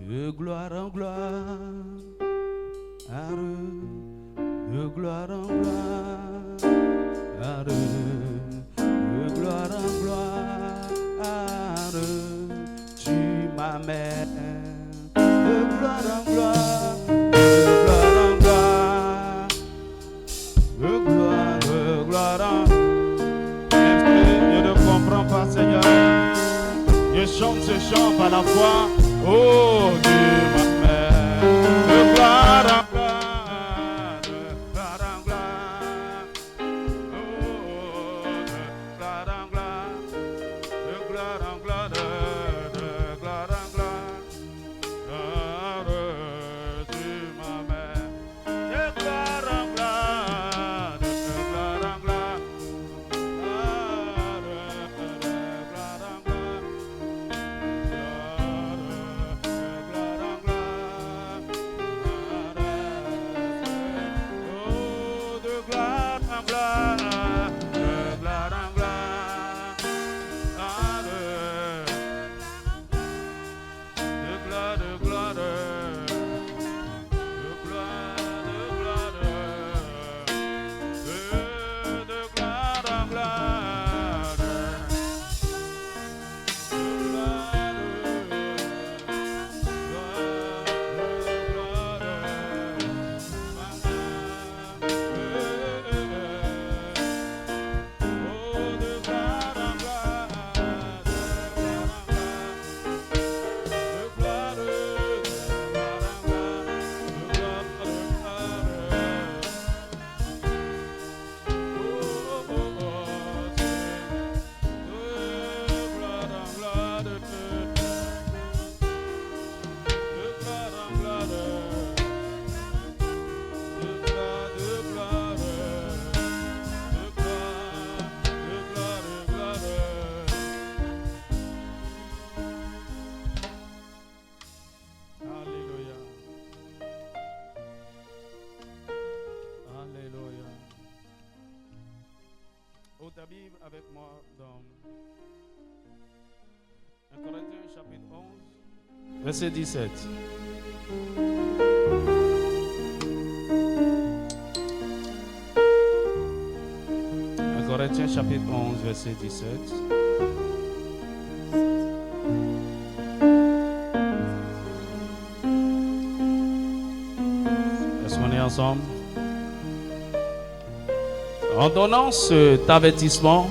de gloire en gloire, de gloire en gloire, de gloire en gloire, tu m'amènes de gloire en gloire, de gloire en même si je ne comprends pas, Seigneur, je chante ce chant par la foi. Oh, tu m'amènes de gloire en gloire, de gloire en gloire. Oh, de gloire en gloire, de gloire en gloire, de gloire en gloire. Tu m'amènes de gloire en gloire, de gloire en gloire. Ta Bible avec moi dans 1 Corinthiens chapitre 11, verset 17. 1 Corinthiens chapitre 11, verset 17. Est-ce qu'on est ensemble? En donnant cet avertissement,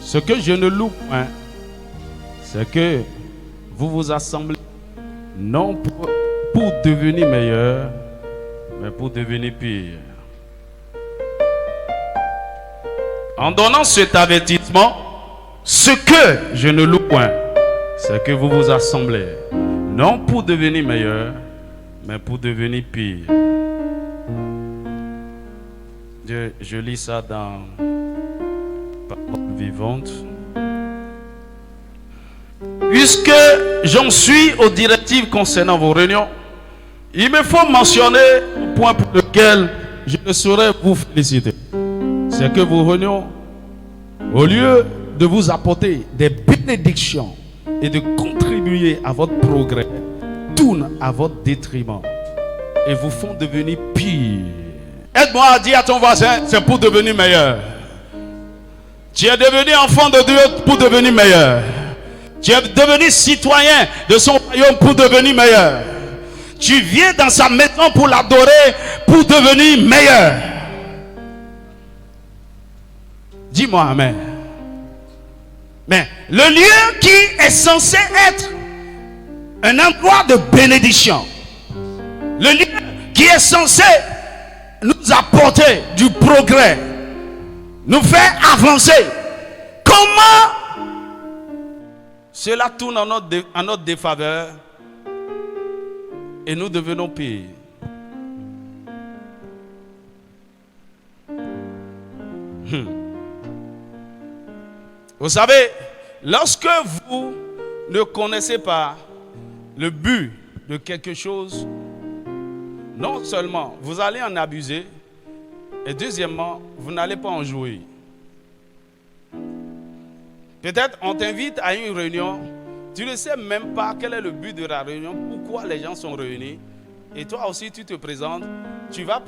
ce que je ne loue point, c'est que vous vous assemblez non pour devenir meilleur, mais pour devenir pire. En donnant cet avertissement, ce que je ne loue point, c'est que vous vous assemblez non pour devenir meilleur, mais pour devenir pire. Je lis ça dans Parole vivante. Puisque j'en suis aux directives concernant vos réunions, il me faut mentionner un point pour lequel je ne saurais vous féliciter. C'est que vos réunions, au lieu de vous apporter des bénédictions et de contribuer à votre progrès, tournent à votre détriment et vous font devenir pire. Aide-moi à dire à ton voisin, c'est pour devenir meilleur. Tu es devenu enfant de Dieu pour devenir meilleur. Tu es devenu citoyen de son royaume pour devenir meilleur. Tu viens dans sa maison pour l'adorer, pour devenir meilleur. Dis-moi amen. Mais le lieu qui est censé être un endroit de bénédiction, le lieu qui est censé nous apporter du progrès, nous faire avancer, comment cela tourne en notre défaveur et nous devenons pires. Vous savez, lorsque vous ne connaissez pas le but de quelque chose, non seulement vous allez en abuser, et deuxièmement, vous n'allez pas en jouir. Peut-être on t'invite à une réunion Tu ne sais même pas quel est le but de la réunion, pourquoi les gens sont réunis. Et toi aussi, tu te présentes, tu vas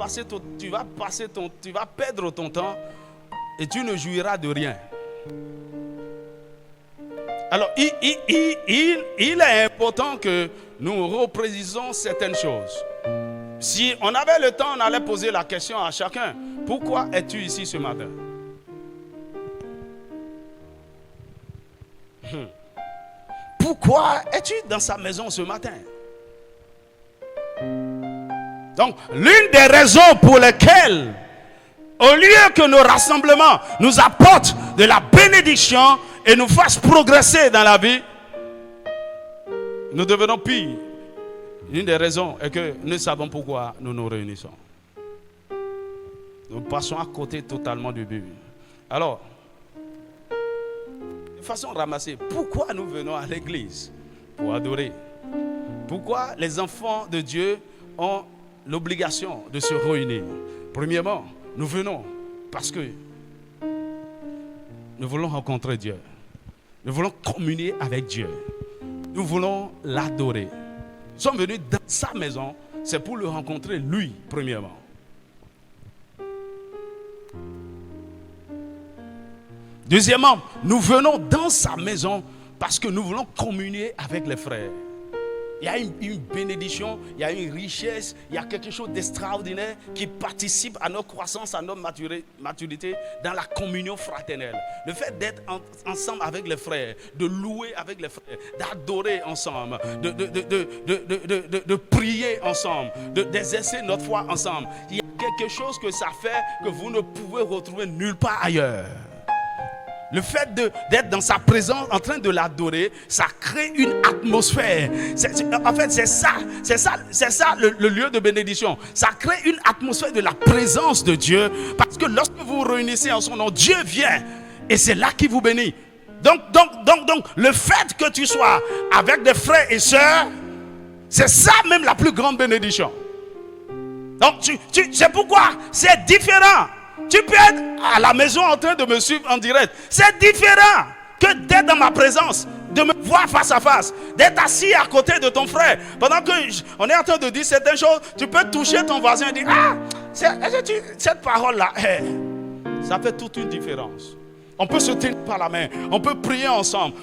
perdre ton temps et tu ne jouiras de rien. Alors, il est important que nous reprécisons certaines choses. Si on avait le temps, on allait poser la question à chacun. Pourquoi es-tu ici ce matin? Pourquoi es-tu dans sa maison ce matin? Donc, l'une des raisons pour lesquelles, au lieu que nos rassemblements nous apportent de la bénédiction et nous fassent progresser dans la vie, nous devenons pires. L'une des raisons est que nous savons pourquoi nous nous réunissons. Nous passons à côté totalement du but. Alors, de façon ramassée, pourquoi nous venons à l'église? Pour adorer. Pourquoi les enfants de Dieu ont l'obligation de se réunir? Premièrement, nous venons parce que nous voulons rencontrer Dieu. Nous voulons communier avec Dieu. Nous voulons l'adorer. Nous sommes venus dans sa maison, c'est pour le rencontrer lui, premièrement. Deuxièmement, nous venons dans sa maison parce que nous voulons communier avec les frères. Il y a une bénédiction, il y a une richesse, il y a quelque chose d'extraordinaire qui participe à notre croissance, à notre maturité dans la communion fraternelle. Le fait d'être ensemble avec les frères, de louer avec les frères, d'adorer ensemble, de prier ensemble, d'exercer notre foi ensemble. Il y a quelque chose que ça fait que vous ne pouvez retrouver nulle part ailleurs. Le fait d'être dans sa présence, en train de l'adorer, ça crée une atmosphère. En fait, c'est ça le lieu de bénédiction. Ça crée une atmosphère de la présence de Dieu. Parce que lorsque vous vous réunissez en son nom, Dieu vient. Et c'est là qu'il vous bénit. Donc, le fait que tu sois avec des frères et sœurs, c'est ça même la plus grande bénédiction. Donc, c'est pourquoi c'est différent. Tu peux être à la maison en train de me suivre en direct. C'est différent que d'être dans ma présence, de me voir face à face, d'être assis à côté de ton frère. Pendant qu'on est en train de dire certaines choses, tu peux toucher ton voisin et dire, ah, cette parole-là, ça fait toute une différence. On peut se tenir par la main, on peut prier ensemble.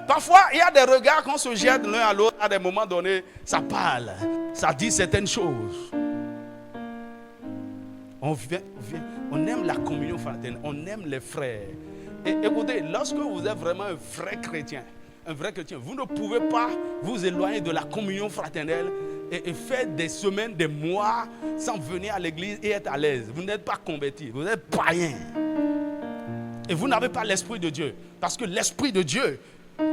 Parfois, il y a des regards qu'on se jette l'un à l'autre. À des moments donnés, ça parle, ça dit certaines choses. On aime la communion fraternelle, on aime les frères. Et écoutez, lorsque vous êtes vraiment un vrai chrétien, vous ne pouvez pas vous éloigner de la communion fraternelle et faire des semaines, des mois sans venir à l'église et être à l'aise. Vous n'êtes pas converti, vous êtes païen. Et vous n'avez pas l'esprit de Dieu. Parce que l'esprit de Dieu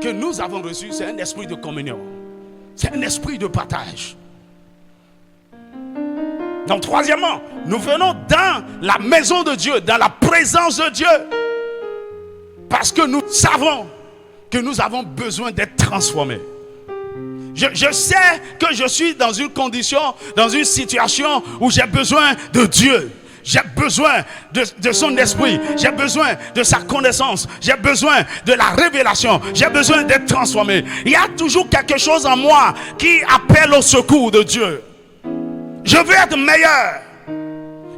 que nous avons reçu, c'est un esprit de communion. C'est un esprit de partage. Donc, troisièmement, nous venons dans la maison de Dieu, dans la présence de Dieu. Parce que nous savons que nous avons besoin d'être transformés. Je sais que je suis dans une condition, dans une situation où j'ai besoin de Dieu. J'ai besoin de son esprit. J'ai besoin de sa connaissance. J'ai besoin de la révélation. J'ai besoin d'être transformé. Il y a toujours quelque chose en moi qui appelle au secours de Dieu. Je veux être meilleur.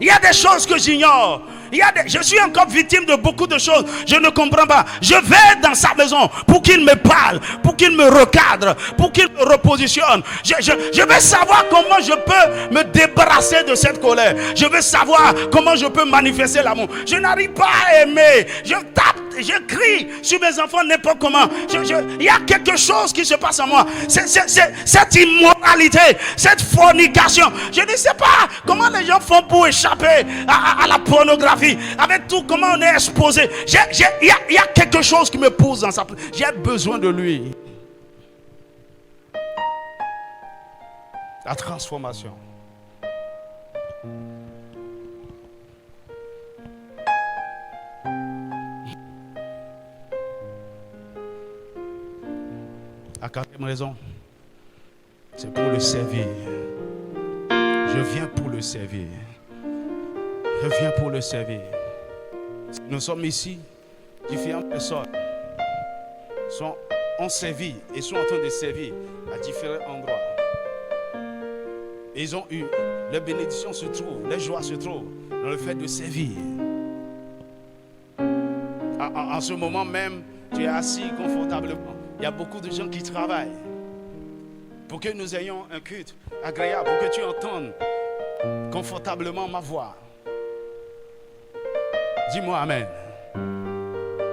Il y a des choses que j'ignore. Je suis encore victime de beaucoup de choses. Je ne comprends pas. Je vais dans sa maison pour qu'il me parle, pour qu'il me recadre, pour qu'il me repositionne. Je veux savoir comment je peux me débarrasser de cette colère. Je veux savoir comment je peux manifester l'amour. Je n'arrive pas à aimer. Je tape, je crie sur mes enfants n'importe comment. Il y a quelque chose qui se passe en moi. Cette immoralité, cette fornication. Je ne sais pas comment les gens font pour échapper à la pornographie. Avec tout, comment on est exposé. Il y a quelque chose qui me pousse dans sa... J'ai besoin de lui. La transformation. La quatrième raison, c'est pour le servir. Je viens pour le servir. Je viens pour le servir. Nous sommes ici, différentes personnes. ont servi et sont en train de servir à différents endroits. Et ils ont eu, leur bénédiction se trouve, leur joie se trouve dans le fait de servir. En ce moment même, tu es assis confortablement. Il y a beaucoup de gens qui travaillent pour que nous ayons un culte agréable, pour que tu entendes confortablement ma voix. Dis-moi Amen.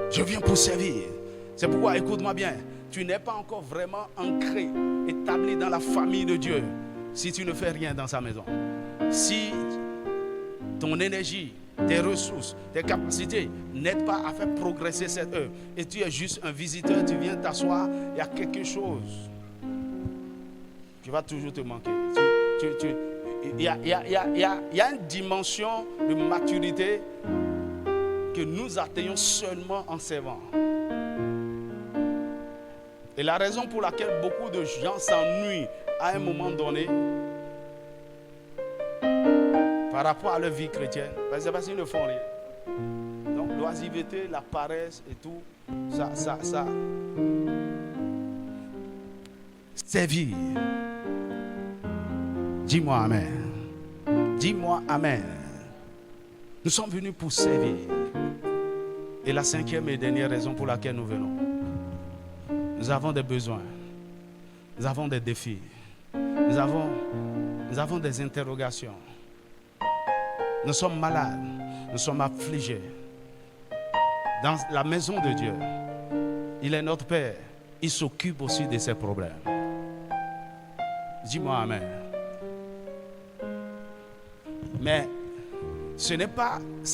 Je viens pour servir. C'est pourquoi, écoute-moi bien, tu n'es pas encore vraiment ancré, établi dans la famille de Dieu si tu ne fais rien dans sa maison. Si ton énergie, tes ressources, tes capacités n'aident pas à faire progresser cette œuvre et tu es juste un visiteur, tu viens t'asseoir, il y a quelque chose qui va toujours te manquer. Il y a une dimension de maturité que nous atteignons seulement en servant. Et la raison pour laquelle beaucoup de gens s'ennuient à un moment donné par rapport à leur vie chrétienne, c'est parce qu'ils ne font rien. Donc l'oisiveté, la paresse et tout, ça. Servir. Dis-moi Amen. Dis-moi Amen. Nous sommes venus pour servir. Et la cinquième et dernière raison pour laquelle nous venons. Nous avons des besoins. Nous avons des défis. Nous avons des interrogations. Nous sommes malades. Nous sommes affligés. Dans la maison de Dieu, il est notre Père. Il s'occupe aussi de ces problèmes. Dis-moi Amen. Mais ça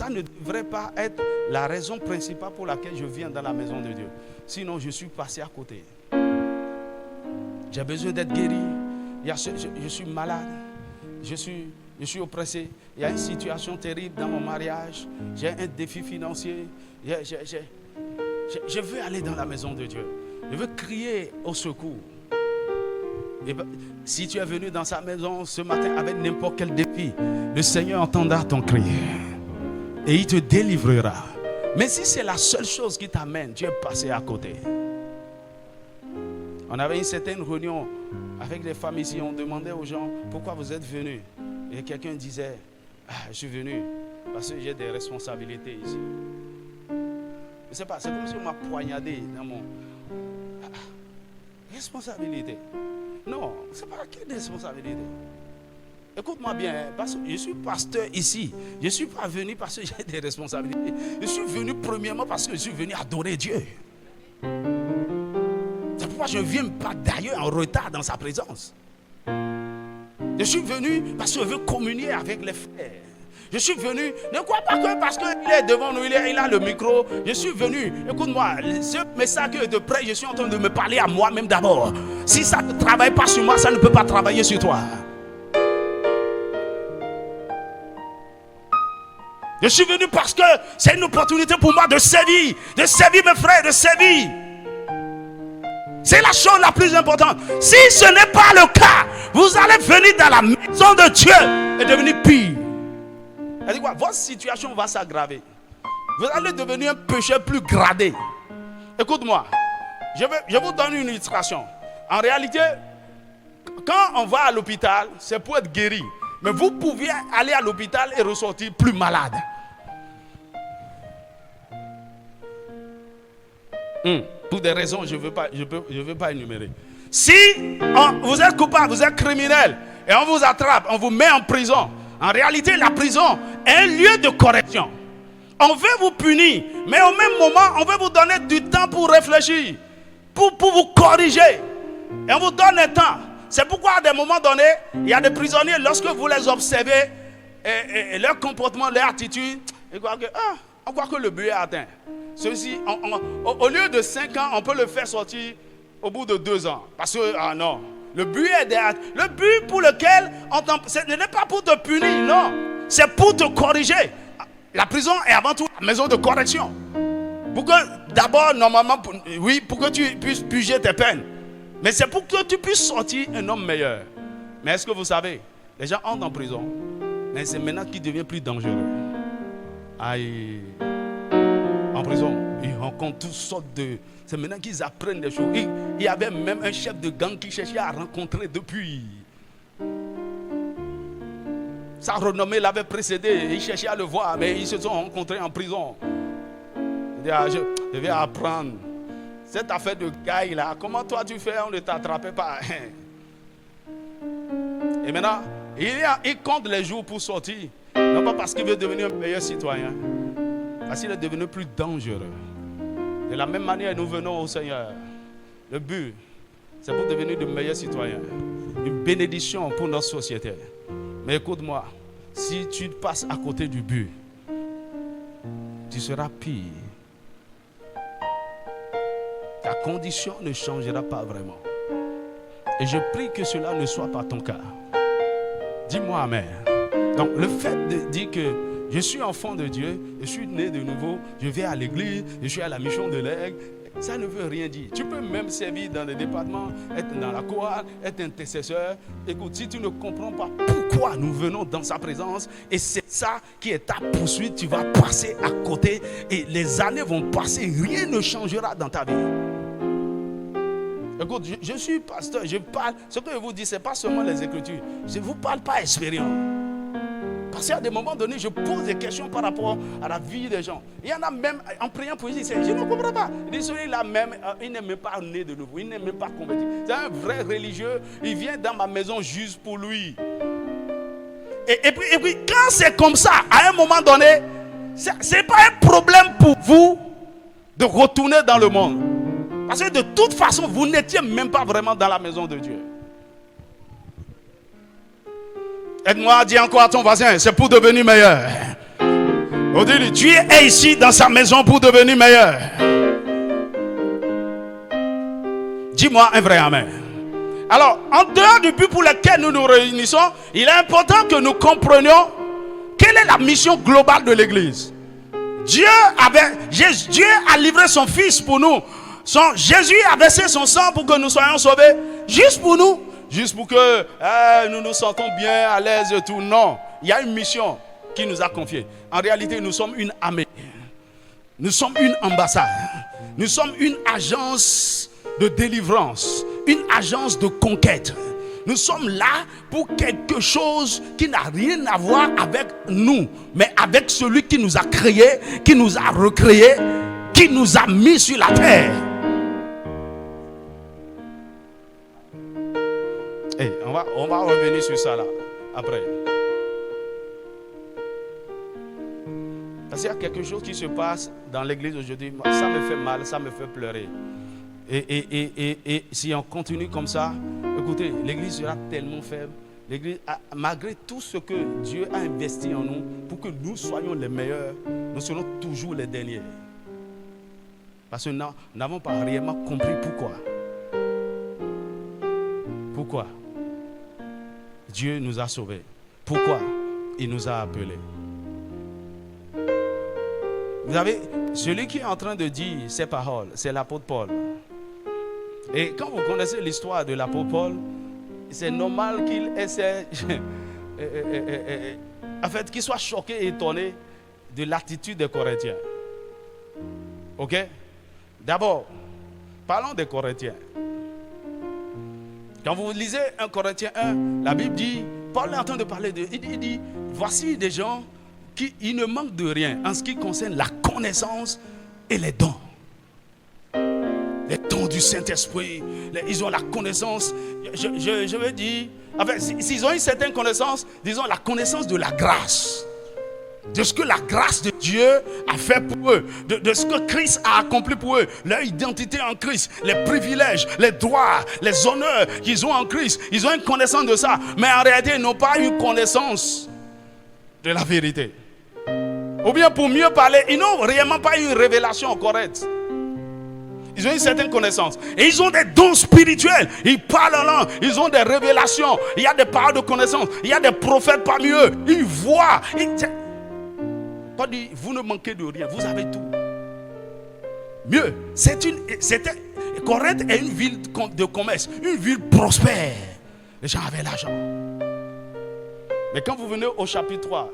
ne devrait pas être la raison principale pour laquelle je viens dans la maison de Dieu. Sinon, je suis passé à côté. J'ai besoin d'être guéri. Je suis malade. Je suis oppressé. Il y a une situation terrible dans mon mariage. J'ai un défi financier. Je veux aller dans la maison de Dieu. Je veux crier au secours. Et si tu es venu dans sa maison ce matin avec n'importe quel défi, le Seigneur entendra ton cri et il te délivrera. Mais si c'est la seule chose qui t'amène, tu es passé à côté. On avait une certaine réunion avec les femmes ici, on demandait aux gens pourquoi vous êtes venus. Et quelqu'un disait, je suis venu parce que j'ai des responsabilités ici. Je ne sais pas, c'est comme si on m'a poignardé dans mon responsabilité. Non, ce n'est pas quelle responsabilité. Écoute-moi bien, parce que je suis pasteur ici. Je ne suis pas venu parce que j'ai des responsabilités. Je suis venu premièrement parce que je suis venu adorer Dieu. C'est pourquoi je ne viens pas d'ailleurs en retard dans sa présence. Je suis venu parce que je veux communier avec les frères. Je suis venu, ne crois pas que parce qu'il est devant nous, il a le micro. Je suis venu, écoute-moi, ce message que de près, je suis en train de me parler à moi-même d'abord. Si ça ne travaille pas sur moi, ça ne peut pas travailler sur toi. Je suis venu parce que c'est une opportunité pour moi de servir mes frères, de servir. C'est la chose la plus importante. Si ce n'est pas le cas, vous allez venir dans la maison de Dieu et devenir pire. Elle dit quoi? Votre situation va s'aggraver. Vous allez devenir un pécheur plus gradé. Écoute-moi, je vous donne une illustration. En réalité, quand on va à l'hôpital, c'est pour être guéri. Mais vous pouviez aller à l'hôpital et ressortir plus malade. Pour des raisons, je ne veux pas énumérer. Si vous êtes coupable, vous êtes criminel, et on vous attrape, on vous met en prison. En réalité, la prison est un lieu de correction. On veut vous punir, mais au même moment, on veut vous donner du temps pour réfléchir, pour vous corriger. Et on vous donne un temps. C'est pourquoi à des moments donnés, il y a des prisonniers, lorsque vous les observez, et leur comportement, leur attitude, on croit que le but est atteint. Ceci, au lieu de 5 ans, on peut le faire sortir au bout de 2 ans. Parce que, non. Le but est le but pour lequel ce n'est pas pour te punir, non. C'est pour te corriger. La prison est avant tout la maison de correction. Pour que, d'abord, normalement, pour que tu puisses purger tes peines. Mais c'est pour que tu puisses sortir un homme meilleur. Mais est-ce que vous savez, les gens entrent en prison, mais c'est maintenant qu'ils deviennent plus dangereux. Aïe. en prison. Ils rencontrent toutes sortes de... C'est maintenant qu'ils apprennent des choses. Il y avait même un chef de gang qui cherchait à rencontrer depuis. Sa renommée l'avait précédé. Il cherchait à le voir, mais ils se sont rencontrés en prison. Il dit, je vais apprendre. Cette affaire de gars là, comment toi tu fais? On ne t'attrapait pas. Et maintenant, il compte les jours pour sortir. Non pas parce qu'il veut devenir un meilleur citoyen, parce qu'il est devenu plus dangereux. De la même manière, nous venons au Seigneur. Le but, c'est pour devenir de meilleurs citoyens. Une bénédiction pour notre société. Mais écoute-moi, si tu passes à côté du but, tu seras pire. Ta condition ne changera pas vraiment. Et je prie que cela ne soit pas ton cas. Dis-moi amen. Donc le fait de dire que je suis enfant de Dieu, je suis né de nouveau, je vais à l'église, je suis à la mission de l'aigle, ça ne veut rien dire. Tu peux même servir dans les départements, être dans la chorale, être intercesseur. Écoute, si tu ne comprends pas pourquoi nous venons dans sa présence, et c'est ça qui est ta poursuite, tu vas passer à côté et les années vont passer, rien ne changera dans ta vie. Écoute, je suis pasteur, je parle, ce que je vous dis, ce n'est pas seulement les Écritures. Je ne vous parle pas expérience. Parce qu'à des moments donnés, je pose des questions par rapport à la vie des gens. Il y en a même, en priant pour lui, je ne comprends pas. Il dit, celui-là même, il n'est même pas né de nouveau, il n'est même pas converti. C'est un vrai religieux, il vient dans ma maison juste pour lui. Et puis, quand c'est comme ça, à un moment donné, ce n'est pas un problème pour vous de retourner dans le monde. Parce que de toute façon, vous n'étiez même pas vraiment dans la maison de Dieu. Aide-moi, dis encore à ton voisin, c'est pour devenir meilleur. On dit, tu es ici dans sa maison pour devenir meilleur. Dis-moi un vrai amen. Alors, en dehors du but pour lequel nous nous réunissons, il est important que nous comprenions quelle est la mission globale de l'Église. Dieu a livré son Fils pour nous. Jésus a versé son sang pour que nous soyons sauvés. Juste pour nous. Juste pour que nous nous sentons bien, à l'aise et tout. Non, il y a une mission qui nous a confiée. En réalité, nous sommes une armée. Nous sommes une ambassade. Nous sommes une agence de délivrance. Une agence de conquête. Nous sommes là pour quelque chose qui n'a rien à voir avec nous, mais avec celui qui nous a créés, qui nous a recréés, qui nous a mis sur la terre. Hey, on va revenir sur ça là, après. Parce qu'il y a quelque chose qui se passe dans l'église aujourd'hui. Ça me fait mal, ça me fait pleurer. Et si on continue comme ça, écoutez, l'église sera tellement faible. L'église, malgré tout ce que Dieu a investi en nous, pour que nous soyons les meilleurs, nous serons toujours les derniers. Parce que nous n'avons pas réellement compris pourquoi. Pourquoi Dieu nous a sauvés. Pourquoi il nous a appelés. Vous savez, celui qui est en train de dire ces paroles, c'est l'apôtre Paul. Et quand vous connaissez l'histoire de l'apôtre Paul, c'est normal qu'il essaie, en fait, qu'il soit choqué et étonné de l'attitude des Corinthiens. Ok? D'abord, parlons des Corinthiens. Quand vous lisez 1 Corinthiens 1, la Bible dit, Paul est en train de parler de, il dit, voici des gens qui ils ne manquent de rien en ce qui concerne la connaissance et les dons. Les dons du Saint-Esprit, ils ont la connaissance, je veux dire, enfin, s'ils ont une certaine connaissance, disons la connaissance de la grâce. De ce que la grâce de Dieu a fait pour eux, de ce que Christ a accompli pour eux, leur identité en Christ, les privilèges, les droits, les honneurs qu'ils ont en Christ. Ils ont une connaissance de ça, mais en réalité ils n'ont pas une connaissance de la vérité. Ou bien pour mieux parler, ils n'ont réellement pas eu une révélation correcte. Ils ont une certaine connaissance. Et ils ont des dons spirituels. Ils parlent en langue. Ils ont des révélations. Il y a des paroles de connaissance. Il y a des prophètes parmi eux. Ils voient. Pas dit, vous ne manquez de rien, vous avez tout. Mieux, Corinthe est une ville de commerce, une ville prospère. Les gens avaient l'argent. Mais quand vous venez au chapitre 3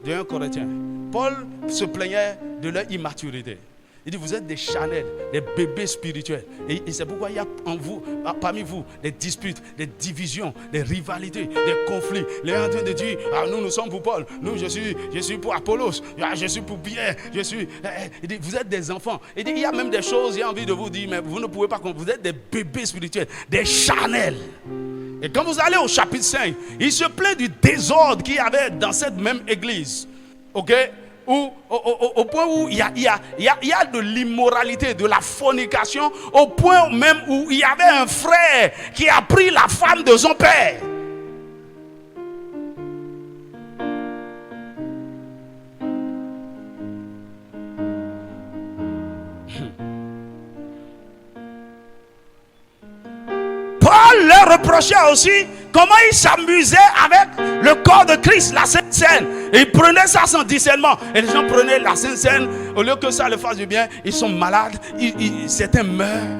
de 1 Corinthiens, Paul se plaignait de leur immaturité. Il dit, vous êtes des Chanel, des bébés spirituels. Et c'est pourquoi il y a en vous, parmi vous, des disputes, des divisions, des rivalités, des conflits. Les gens en train de dire, nous sommes pour Paul, je suis pour Apollos, je suis pour Pierre, il dit, vous êtes des enfants. Il dit, il y a même des choses, il a envie de vous dire, mais vous ne pouvez pas comprendre. Vous êtes des bébés spirituels, des Chanel. Et quand vous allez au chapitre 5, il se plaint du désordre qu'il y avait dans cette même église. Ok? Au point où il y a de l'immoralité, de la fornication, au point même où il y avait un frère qui a pris la femme de son père. Paul leur reprochait aussi comment il s'amusait avec le corps de Christ, la Sainte Seine. Et il prenait ça sans discernement. Et les gens prenaient la Sainte Seine, au lieu que ça leur fasse du bien, ils sont malades, certains meurent.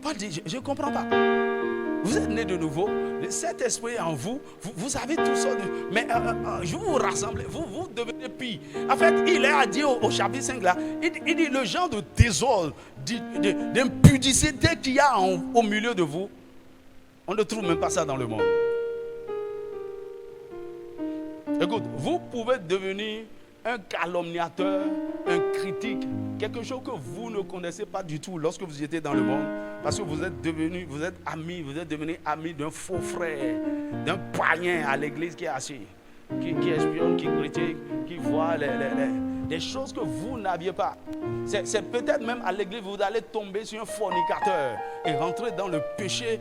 Paul dit, je ne comprends pas. Vous êtes nés de nouveau, cet esprit en vous, vous avez tout ça. Mais je vous rassemble, vous devenez pire. En fait, il a dit au chapitre 5 là, il dit le genre de désordre, d'impudicité qu'il y a au milieu de vous, on ne trouve même pas ça dans le monde. Écoute, vous pouvez devenir un calomniateur, un critique, quelque chose que vous ne connaissez pas du tout lorsque vous étiez dans le monde, parce que vous êtes devenu ami d'un faux frère, d'un païen à l'église qui est assis, qui espionne, qui critique, qui voit des choses que vous n'aviez pas. C'est peut-être même à l'église vous allez tomber sur un fornicateur et rentrer dans le péché.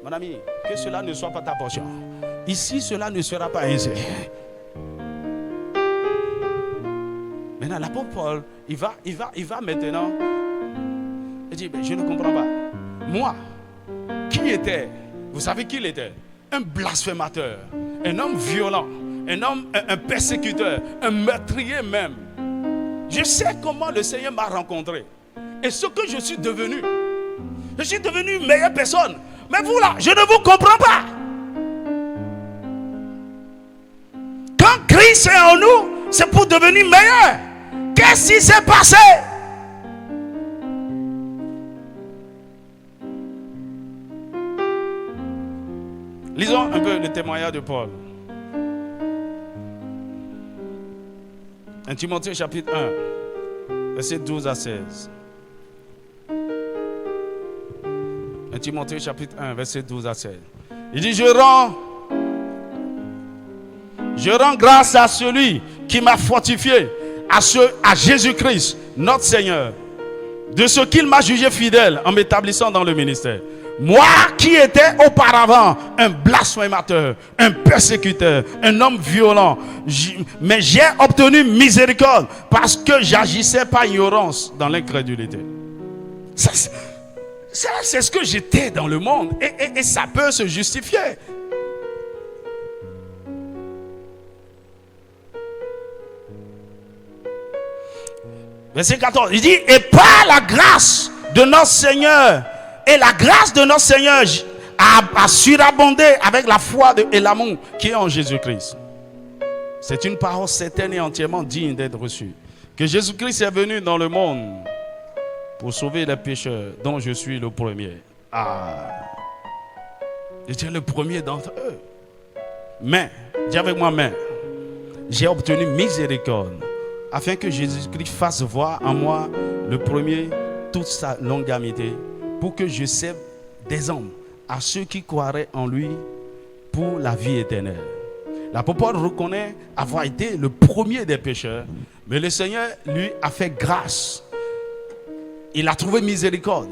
Mon ami, que cela ne soit pas ta portion. Ici, cela ne sera pas ainsi. Maintenant, l'apôtre Paul, il va maintenant. Il dit, je ne comprends pas. Moi, qui était, vous savez qui il était? Un blasphémateur, un homme violent, un persécuteur, un meurtrier même. Je sais comment le Seigneur m'a rencontré. Et ce que je suis devenu une meilleure personne. Mais vous là, je ne vous comprends pas. Quand Christ est en nous, c'est pour devenir meilleur. Qu'est-ce qui s'est passé? Lisons un peu le témoignage de Paul. 1 Timothée chapitre 1, verset 12 à 16. 1 Timothée chapitre 1, verset 12 à 16. Il dit, je rends grâce à celui qui m'a fortifié, à Jésus-Christ, notre Seigneur, de ce qu'il m'a jugé fidèle en m'établissant dans le ministère. Moi qui étais auparavant un blasphémateur, un persécuteur, un homme violent, mais j'ai obtenu miséricorde parce que j'agissais par ignorance dans l'incrédulité. C'est ce que j'étais dans le monde et ça peut se justifier. Verset 14, il dit, et par la grâce de notre Seigneur, et la grâce de notre Seigneur a surabondé avec la foi et l'amour qui est en Jésus-Christ. C'est une parole certaine et entièrement digne d'être reçue. Que Jésus-Christ est venu dans le monde pour sauver les pécheurs, dont je suis le premier. J'étais le premier d'entre eux. Mais, dis avec moi, mais, j'ai obtenu miséricorde, afin que Jésus-Christ fasse voir en moi le premier toute sa longanimité, pour que je serve des hommes à ceux qui croiraient en lui pour la vie éternelle. L'apôtre Paul reconnaît avoir été le premier des pécheurs, mais le Seigneur lui a fait grâce. Il a trouvé miséricorde.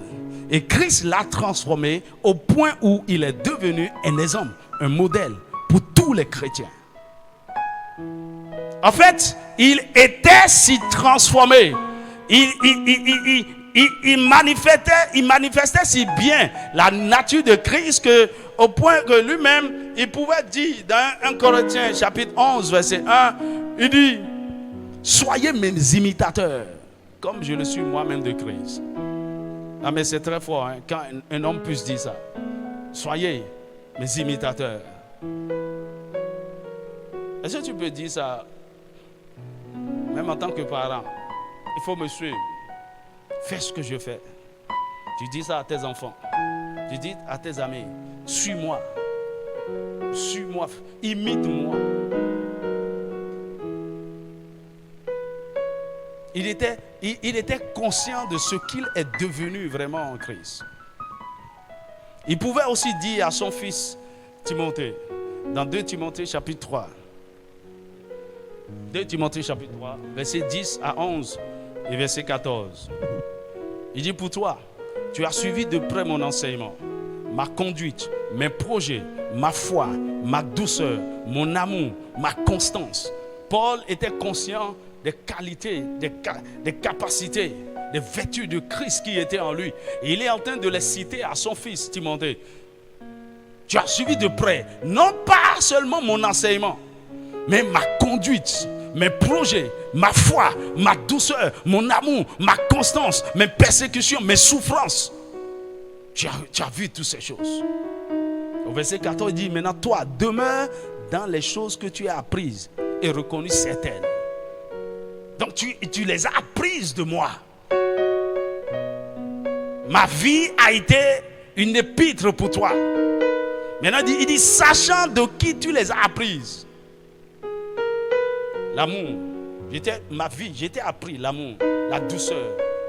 Et Christ l'a transformé au point où il est devenu un exemple, un modèle pour tous les chrétiens. En fait, il était si transformé. Il manifestait si bien la nature de Christ qu'au point que lui-même, il pouvait dire dans 1 Corinthiens chapitre 11, verset 1, il dit, soyez mes imitateurs, comme je le suis moi-même de Christ. Ah mais c'est très fort, hein, quand un homme puisse dire ça. Soyez mes imitateurs. Est-ce que tu peux dire ça même en tant que parent, il faut me suivre. Fais ce que je fais. Tu dis ça à tes enfants. Tu dis à tes amis, suis-moi. Suis-moi, imite-moi. Il était conscient de ce qu'il est devenu vraiment en Christ. Il pouvait aussi dire à son fils Timothée, dans 2 Timothée chapitre 3, 2 Timothée chapitre 3, versets 10 à 11 et verset 14. Il dit, pour toi, tu as suivi de près mon enseignement, ma conduite, mes projets, ma foi, ma douceur, mon amour, ma constance. Paul était conscient des qualités, des capacités, des vertus de Christ qui étaient en lui. Et il est en train de les citer à son fils Timothée. Tu as suivi de près, non pas seulement mon enseignement, mais ma conduite, mes projets, ma foi, ma douceur, mon amour, ma constance, mes persécutions, mes souffrances. Tu as vu toutes ces choses. Au verset 14, il dit, maintenant toi, demeure dans les choses que tu as apprises et reconnues certaines. Donc tu les as apprises de moi. Ma vie a été une épître pour toi. Maintenant, il dit, sachant de qui tu les as apprises. L'amour. Ma vie, j'étais appris l'amour, la douceur,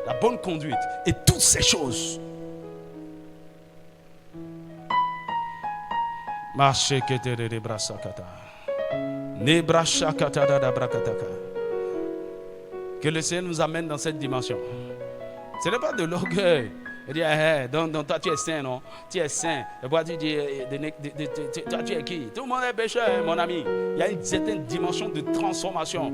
la bonne conduite et toutes ces choses. Que le Seigneur nous amène dans cette dimension. Ce n'est pas de l'orgueil. Il dit, donc toi tu es saint, non? Tu es saint. Et toi tu dis, toi tu es qui? Tout le monde est pécheur, mon ami. Il y a une certaine dimension de transformation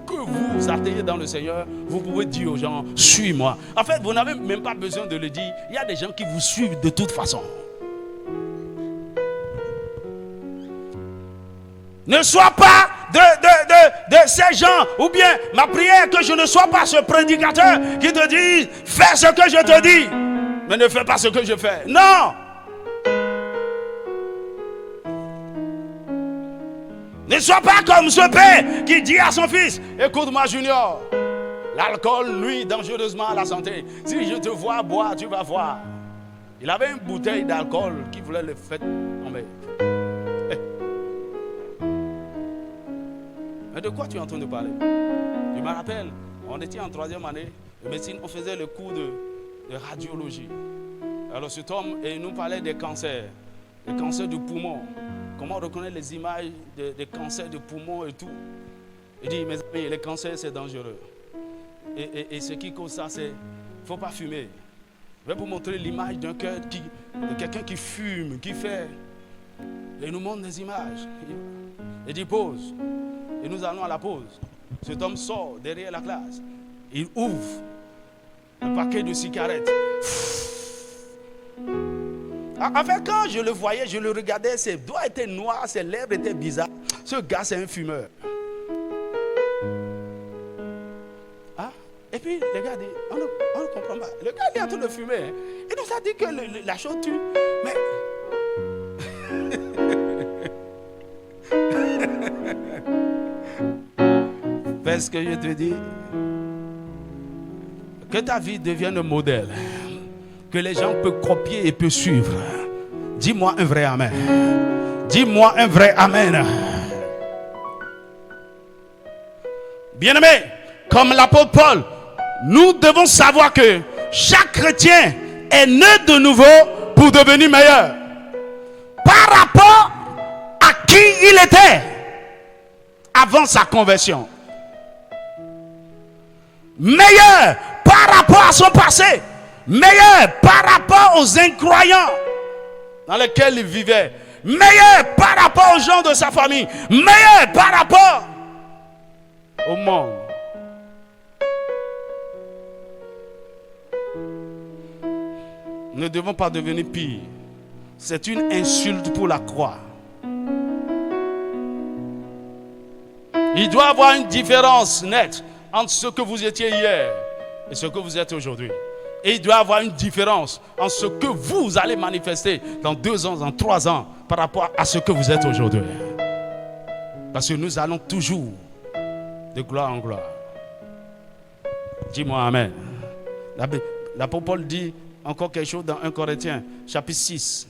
que vous atteignez dans le Seigneur. Vous pouvez dire aux gens, suis-moi. En fait, vous n'avez même pas besoin de le dire. Il y a des gens qui vous suivent de toute façon. Ne sois pas de ces gens, ou bien ma prière que je ne sois pas ce prédicateur qui te dit fais ce que je te dis, mais ne fais pas ce que je fais. Non. Ne sois pas comme ce père qui dit à son fils, écoute-moi Junior, l'alcool nuit dangereusement à la santé. Si je te vois boire, tu vas voir. Il avait une bouteille d'alcool qui voulait le faire tomber. Mais de quoi tu es en train de parler? Je me rappelle, on était en 3e année de médecine, on faisait le cours de radiologie. Alors cet homme nous parlait des cancers du poumon. Comment reconnaître les images des cancers de poumon et tout. Il dit, mes amis, les cancers c'est dangereux. Et ce qui cause ça, c'est, il ne faut pas fumer. Je vais vous montrer l'image d'un cœur de quelqu'un qui fume, qui fait. Et il nous montre des images. Il dit, pause. Et nous allons à la pause. Cet homme sort derrière la classe. Il ouvre un paquet de cigarettes. En fait, quand je le voyais, je le regardais, ses doigts étaient noirs, ses lèvres étaient bizarres. Ce gars, c'est un fumeur. Ah, et puis, le gars dit, on ne comprend pas. Le gars il est en train de fumer. Hein. Il nous a dit que la chose tue. Mais... Fais ce que je te dis. Que ta vie devienne un modèle. Que les gens peuvent copier et peuvent suivre. Dis-moi un vrai amen. Dis-moi un vrai amen. Bien-aimés, comme l'apôtre Paul, nous devons savoir que chaque chrétien est né de nouveau pour devenir meilleur. Par rapport à qui il était avant sa conversion. Meilleur par rapport à son passé. Meilleur par rapport aux incroyants dans lesquels il vivait. Meilleur par rapport aux gens de sa famille. Meilleur par rapport au monde. Nous ne devons pas devenir pire. C'est une insulte pour la croix. Il doit y avoir une différence nette entre ce que vous étiez hier et ce que vous êtes aujourd'hui. Et il doit y avoir une différence entre ce que vous allez manifester dans 2 ans, dans 3 ans, par rapport à ce que vous êtes aujourd'hui. Parce que nous allons toujours de gloire en gloire. Dis-moi Amen. L'apôtre Paul dit encore quelque chose dans 1 Corinthiens, chapitre 6.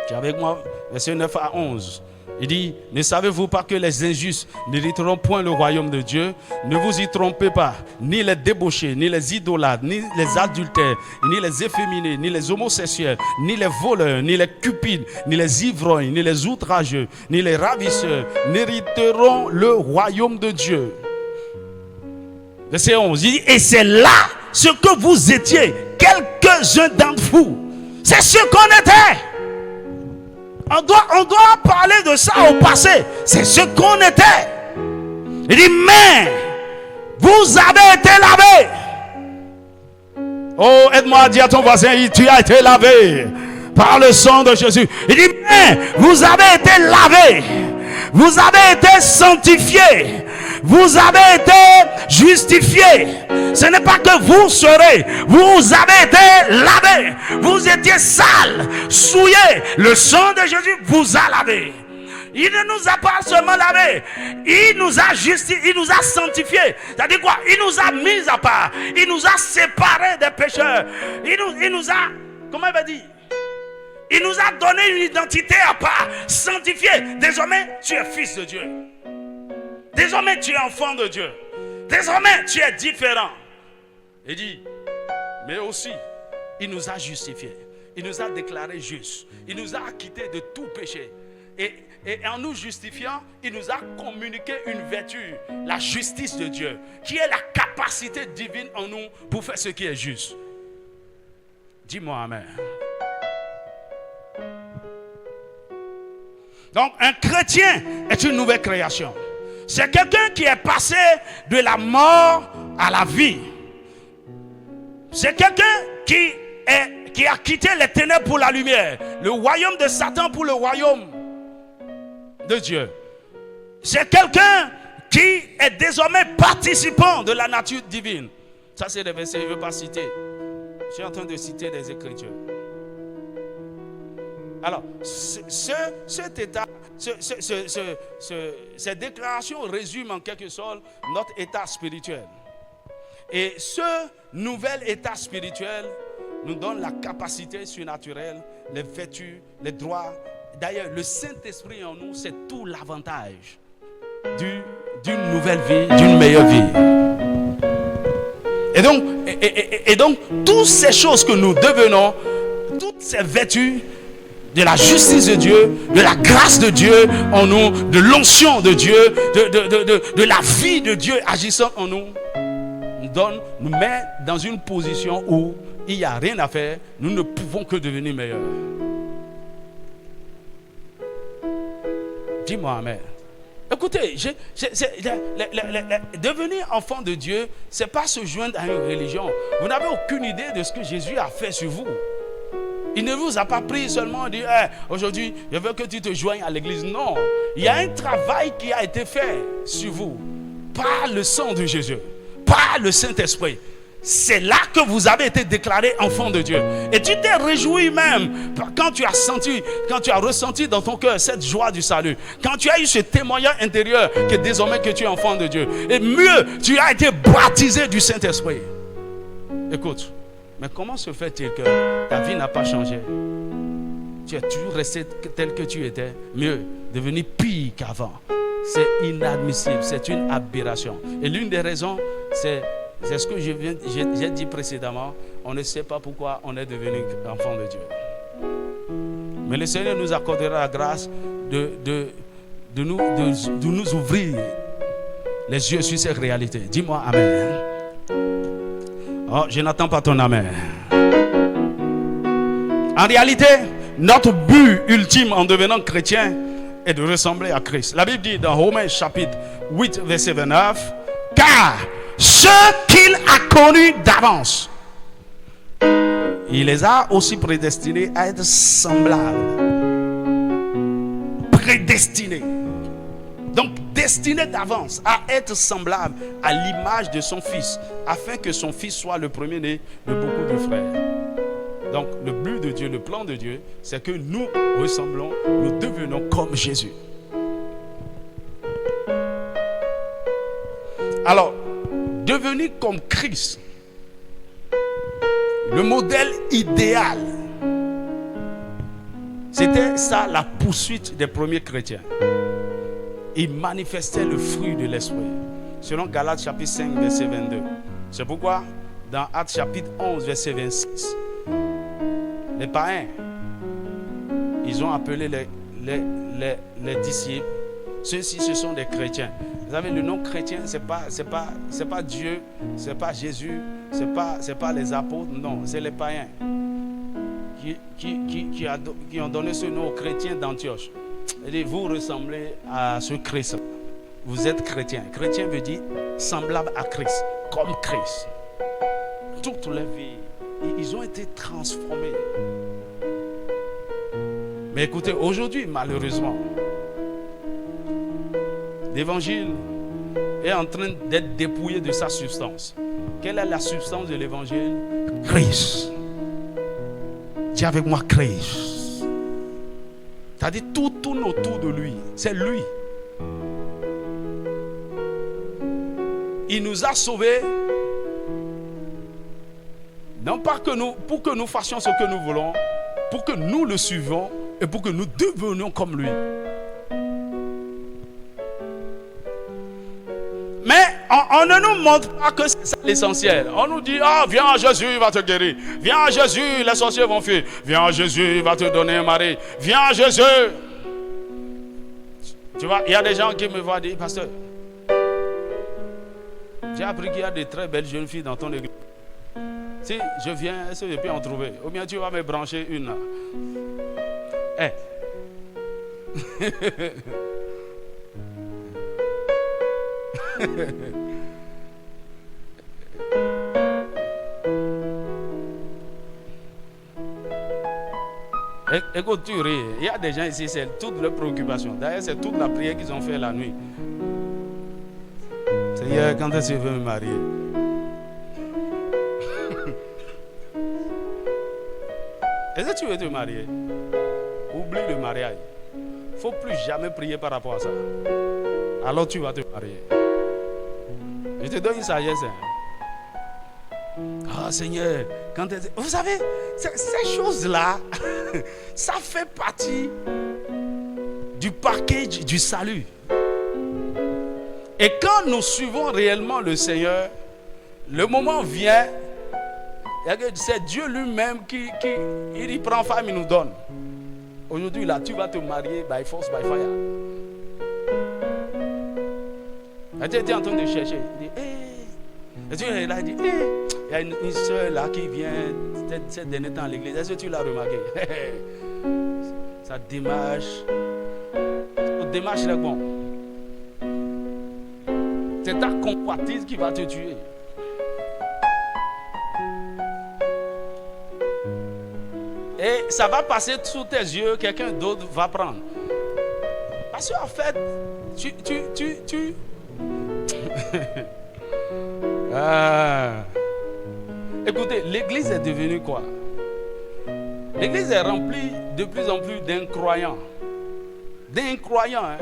Tu es avec moi, versets 9 à 11. Il dit, ne savez-vous pas que les injustes n'hériteront point le royaume de Dieu? Ne vous y trompez pas, ni les débauchés, ni les idolâtres, ni les adultères, ni les efféminés, ni les homosexuels, ni les voleurs, ni les cupides, ni les ivrognes, ni les outrageux, ni les ravisseurs n'hériteront le royaume de Dieu. Verset 11, il dit, et c'est là ce que vous étiez, quelques-uns d'entre vous. C'est ce qu'on était. On doit parler de ça au passé. C'est ce qu'on était. Il dit, mais vous avez été lavés. Oh, aide-moi à dire à ton voisin, tu as été lavé par le sang de Jésus. Il dit, mais vous avez été lavés. Vous avez été sanctifiés. Vous avez été justifiés. Ce n'est pas que vous serez. Vous avez été lavés. Vous étiez sales, souillés. Le sang de Jésus vous a lavés. Il ne nous a pas seulement lavés. Il nous a justifiés. Il nous a sanctifiés. C'est-à-dire quoi? Il nous a mis à part. Il nous a séparés des pécheurs. Il nous a... Comment il va dire? Il nous a donné une identité à part. Sanctifié. Désormais, tu es fils de Dieu. Désormais, tu es enfant de Dieu. Désormais, tu es différent. Il dit, mais aussi, il nous a justifiés. Il nous a déclarés justes. Il nous a acquittés de tout péché. Et en nous justifiant, il nous a communiqué une vertu, la justice de Dieu, qui est la capacité divine en nous pour faire ce qui est juste. Dis-moi Amen. Donc, un chrétien est une nouvelle création. C'est quelqu'un qui est passé de la mort à la vie. C'est quelqu'un qui a quitté les ténèbres pour la lumière. Le royaume de Satan pour le royaume de Dieu. C'est quelqu'un qui est désormais participant de la nature divine. Ça, c'est des versets, je ne veux pas citer. Je suis en train de citer des Écritures. Alors, cet état, ces déclarations résument en quelque sorte notre état spirituel. Et ce nouvel état spirituel nous donne la capacité surnaturelle, les vertus, les droits. D'ailleurs, le Saint-Esprit en nous, c'est tout l'avantage d'une nouvelle vie, d'une meilleure vie. Et donc, toutes ces choses que nous devenons, toutes ces vertus, de la justice de Dieu, de la grâce de Dieu en nous, de l'onction de Dieu, de la vie de Dieu agissant en nous, nous met dans une position où il n'y a rien à faire, nous ne pouvons que devenir meilleurs. Dis-moi Amen. Écoutez, devenir enfant de Dieu, ce n'est pas se joindre à une religion. Vous n'avez aucune idée de ce que Jésus a fait sur vous. Il ne vous a pas pris seulement dit aujourd'hui, je veux que tu te joignes à l'église. Non, il y a un travail qui a été fait sur vous par le sang de Jésus, par le Saint-Esprit. C'est là que vous avez été déclaré enfant de Dieu. Et tu t'es réjoui même quand tu as ressenti dans ton cœur cette joie du salut. Quand tu as eu ce témoignage intérieur que désormais que tu es enfant de Dieu. Et mieux, tu as été baptisé du Saint-Esprit. Écoute, mais comment se fait-il que ta vie n'a pas changé? Tu es toujours resté tel que tu étais. Mieux, devenu pire qu'avant. C'est inadmissible, c'est une aberration. Et l'une des raisons, c'est ce que j'ai dit précédemment. On ne sait pas pourquoi on est devenu enfant de Dieu. Mais le Seigneur nous accordera la grâce de nous ouvrir les yeux sur ces réalités. Dis-moi Amen. Oh, je n'attends pas ton Amen. En réalité, notre but ultime en devenant chrétien est de ressembler à Christ. La Bible dit dans Romains chapitre 8 verset 29, car ceux qu'il a connus d'avance, il les a aussi prédestinés à être semblables. Prédestinés. Donc destiné d'avance à être semblable à l'image de son fils, afin que son fils soit le premier-né de beaucoup de frères. Donc le but de Dieu, le plan de Dieu, c'est que nous ressemblons, nous devenons comme Jésus. Alors, devenir comme Christ, le modèle idéal, c'était ça la poursuite des premiers chrétiens. Ils manifestaient le fruit de l'esprit. Selon Galates chapitre 5, verset 22. C'est pourquoi, dans Actes chapitre 11, verset 26, les païens, ils ont appelé les disciples. Ceux-ci, ce sont des chrétiens. Vous savez, le nom chrétien, c'est pas Dieu, c'est pas Jésus, c'est pas les apôtres, non, c'est les païens qui ont donné ce nom aux chrétiens d'Antioche. Et vous ressemblez à ce Christ. Vous êtes chrétien. Chrétien veut dire semblable à Christ, comme Christ. Toute leur vie, ils ont été transformés. Mais écoutez, aujourd'hui, malheureusement, l'évangile est en train d'être dépouillé de sa substance. Quelle est la substance de l'évangile? Christ. Dis avec moi Christ. C'est-à-dire tout tourne autour de lui. C'est lui. Il nous a sauvés. Non pas pour que nous fassions ce que nous voulons, pour que nous le suivions et pour que nous devenions comme lui. Mais on ne nous montre pas que c'est ça l'essentiel. On nous dit, viens à Jésus, il va te guérir. Viens à Jésus, les sorciers vont fuir. Viens à Jésus, il va te donner un mari. Viens à Jésus. Tu vois, il y a des gens qui me voient dire, pasteur, j'ai appris qu'il y a de très belles jeunes filles dans ton église. Si je viens, est-ce que je peux en trouver? Ou bien tu vas me brancher une là. Écoute, tu ris. Il y a des gens ici, c'est toute leur préoccupation. D'ailleurs, c'est toute la prière qu'ils ont fait la nuit. Seigneur, quand est-ce que tu veux me marier? Est-ce que tu veux te marier? Oublie le mariage. Il ne faut plus jamais prier par rapport à ça. Alors tu vas te marier. Je te donne une sagesse. Seigneur, quand vous savez, ces choses-là, ça fait partie du package du salut. Et quand nous suivons réellement le Seigneur, le moment vient, c'est Dieu lui-même qui il prend femme, il nous donne. Aujourd'hui, là, tu vas te marier by force, by fire. Tu étais en train de chercher. Il dit, et Dieu est là, il dit, il y a une soeur là qui vient cette dernière temps à l'église. Est-ce que tu l'as remarqué? Sa démarche. Sa démarche est bon. C'est ta convoitise qui va te tuer. Et ça va passer sous tes yeux, quelqu'un d'autre va prendre. Parce qu'en fait, tu Écoutez, l'église est devenue quoi? L'église est remplie de plus en plus d'incroyants. D'incroyants, hein?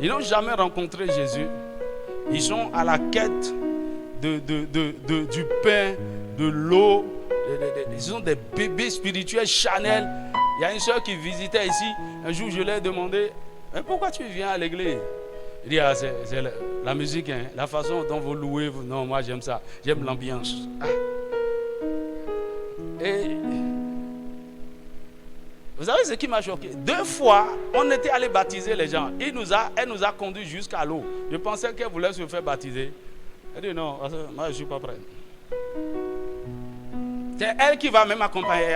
Ils n'ont jamais rencontré Jésus. Ils sont à la quête du pain, de l'eau. Ils sont des bébés spirituels Chanel. Il y a une soeur qui visitait ici. Un jour, je lui ai demandé, mais pourquoi tu viens à l'église? Il dit, c'est la musique, hein, la façon dont vous louez. Non, moi j'aime ça. J'aime l'ambiance. Et vous savez ce qui m'a choqué? 2 fois, on était allé baptiser les gens. Elle nous a conduits jusqu'à l'eau. Je pensais qu'elle voulait se faire baptiser. Elle dit, non, moi je ne suis pas prêt. C'est elle qui va même accompagner.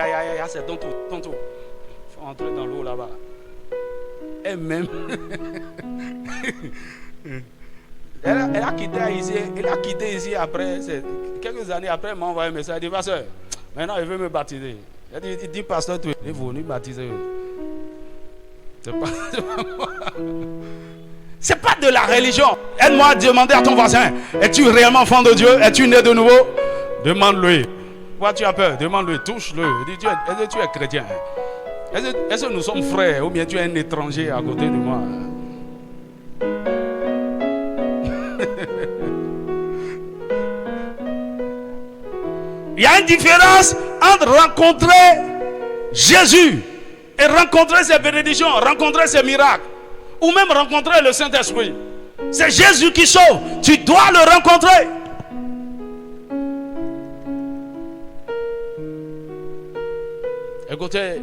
C'est ton tour. Il faut entrer dans l'eau là-bas. Elle-même. Elle a quitté ici après. Quelques années après, elle m'a envoyé un message. Elle dit, pasteur, maintenant il veut me baptiser. Elle dit, pasteur, tu es venu baptiser. C'est pas moi. C'est pas de la religion. Elle m'a demandé à ton voisin, es-tu réellement enfant de Dieu? Es-tu né de nouveau? Demande-lui. Pourquoi tu as peur? Demande-lui, touche-le. Dis, est-ce que tu es chrétien? Est-ce que nous sommes frères ou bien tu es un étranger à côté de moi? y a une différence entre rencontrer Jésus et rencontrer ses bénédictions, rencontrer ses miracles, ou même rencontrer le Saint-Esprit. C'est Jésus qui sauve. Tu dois le rencontrer. Écoutez,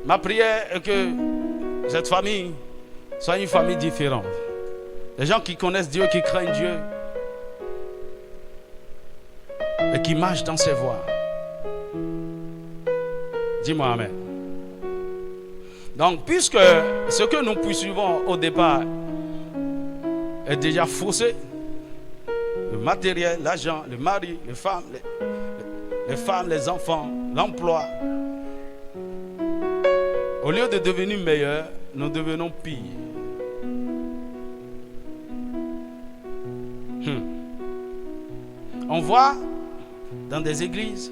ma prière est que cette famille soit une famille différente. Des gens qui connaissent Dieu, qui craignent Dieu et qui marchent dans ses voies. Dis-moi amen. Donc, puisque ce que nous poursuivons au départ est déjà faussé, le matériel, l'argent, le mari, les femmes, les enfants, l'emploi, au lieu de devenir meilleurs, nous devenons pires. On voit dans des églises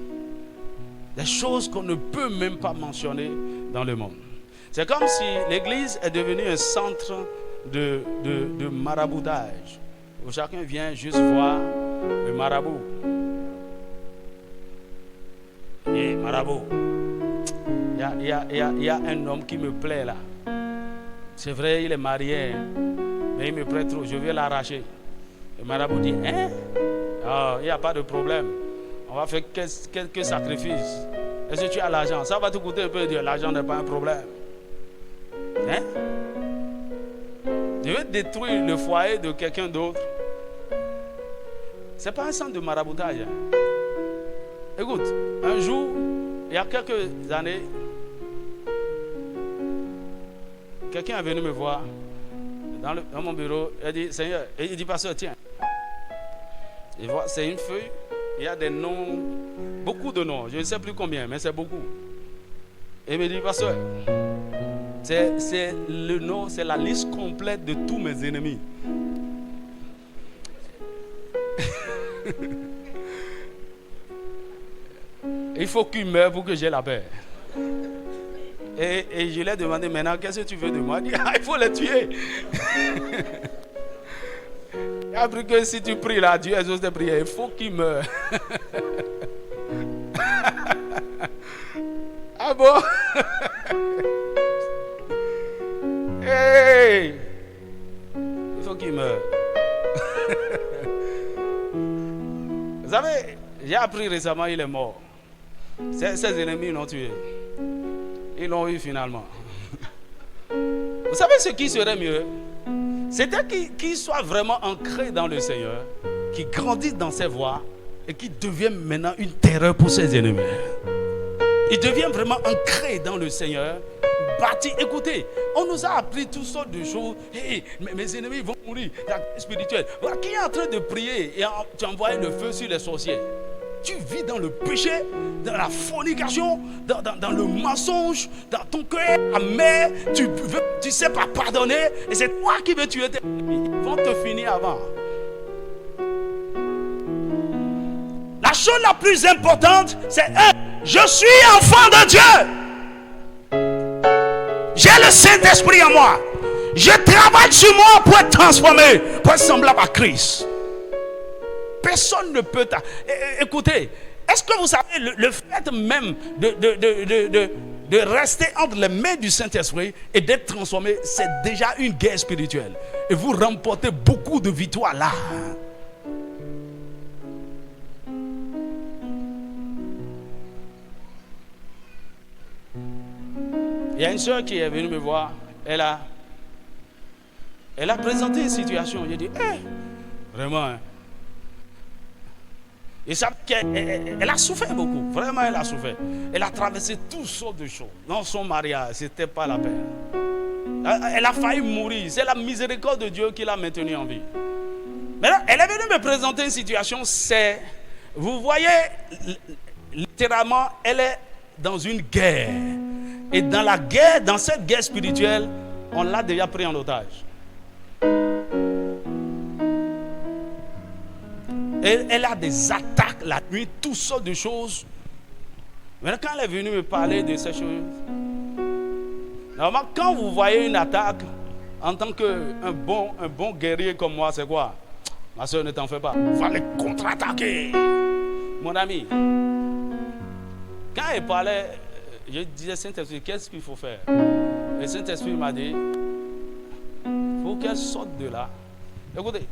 des choses qu'on ne peut même pas mentionner dans le monde. C'est comme si l'église est devenue un centre de maraboutage, où chacun vient juste voir le marabout. Et marabout, il y a un homme qui me plaît là. C'est vrai, il est marié, mais il me plaît trop, je vais l'arracher. Le marabout dit, hein? Oh, il n'y a pas de problème. On va faire quelques sacrifices. Est-ce que tu as l'argent? Ça va te coûter un peu, l'argent n'est pas un problème. Hein? Je veux détruire le foyer de quelqu'un d'autre. Ce n'est pas un centre de maraboutage. Hein? Écoute, un jour, il y a quelques années, quelqu'un est venu me voir dans mon bureau. Il a dit, Seigneur, et il dit, pasteur, tiens. Il voit, c'est une feuille, il y a des noms, beaucoup de noms, je ne sais plus combien, mais c'est beaucoup. Et il me dit, pasteur, c'est le nom, c'est la liste complète de tous mes ennemis. Il faut qu'il meure pour que j'ai la paix. Et je lui ai demandé, maintenant, qu'est-ce que tu veux de moi? Il dit, il faut les tuer. Il a appris que si tu pries là, Dieu exauce tes prières. Il faut qu'il meure. Ah bon? Hey! Il faut qu'il meure. Vous savez, j'ai appris récemment, il est mort. Ses ennemis l'ont tué. Ils l'ont eu finalement. Vous savez ce qui serait mieux? C'était qu'il soit vraiment ancré dans le Seigneur, qu'il grandisse dans ses voies et qu'il devienne maintenant une terreur pour ses ennemis. Il devient vraiment ancré dans le Seigneur, bâti. Écoutez, on nous a appris toutes sortes de choses. Hey, mes ennemis vont mourir, la guerre spirituelle. Voilà, qui est en train de prier et tu envoies le feu sur les sorciers? Tu vis dans le péché, dans la fornication, dans le mensonge, dans ton cœur amer, tu ne sais pas pardonner, et c'est toi qui veux tuer tes ennemis. Ils vont te finir avant. La chose la plus importante, c'est je suis enfant de Dieu. J'ai le Saint-Esprit en moi. Je travaille sur moi pour être transformé, pour être semblable à Christ. Personne ne peut... Écoutez, est-ce que vous savez, le fait même de rester entre les mains du Saint-Esprit et d'être transformé, c'est déjà une guerre spirituelle. Et vous remportez beaucoup de victoires là. Il y a une soeur qui est venue me voir. Elle a présenté une situation. J'ai dit, vraiment, hein. Et ça, elle a souffert beaucoup. Vraiment, elle a souffert. Elle a traversé toutes sortes de choses. Dans son mariage, ce n'était pas la peine. Elle a failli mourir. C'est la miséricorde de Dieu qui l'a maintenue en vie. Maintenant, elle est venue me présenter une situation. Vous voyez, littéralement, elle est dans une guerre. Et dans la guerre, dans cette guerre spirituelle, on l'a déjà pris en otage. Elle a des attaques la nuit, toutes sortes de choses. Maintenant, quand elle est venue me parler de ces choses, normalement, quand vous voyez une attaque, en tant qu'un bon guerrier comme moi, c'est quoi? Ma soeur, ne t'en fais pas. Il faut les contre-attaquer. mon ami, quand il parlait, je disais, Saint-Esprit, qu'est-ce qu'il faut faire? Et Saint-Esprit m'a dit, il faut qu'elle sorte de là. Écoutez,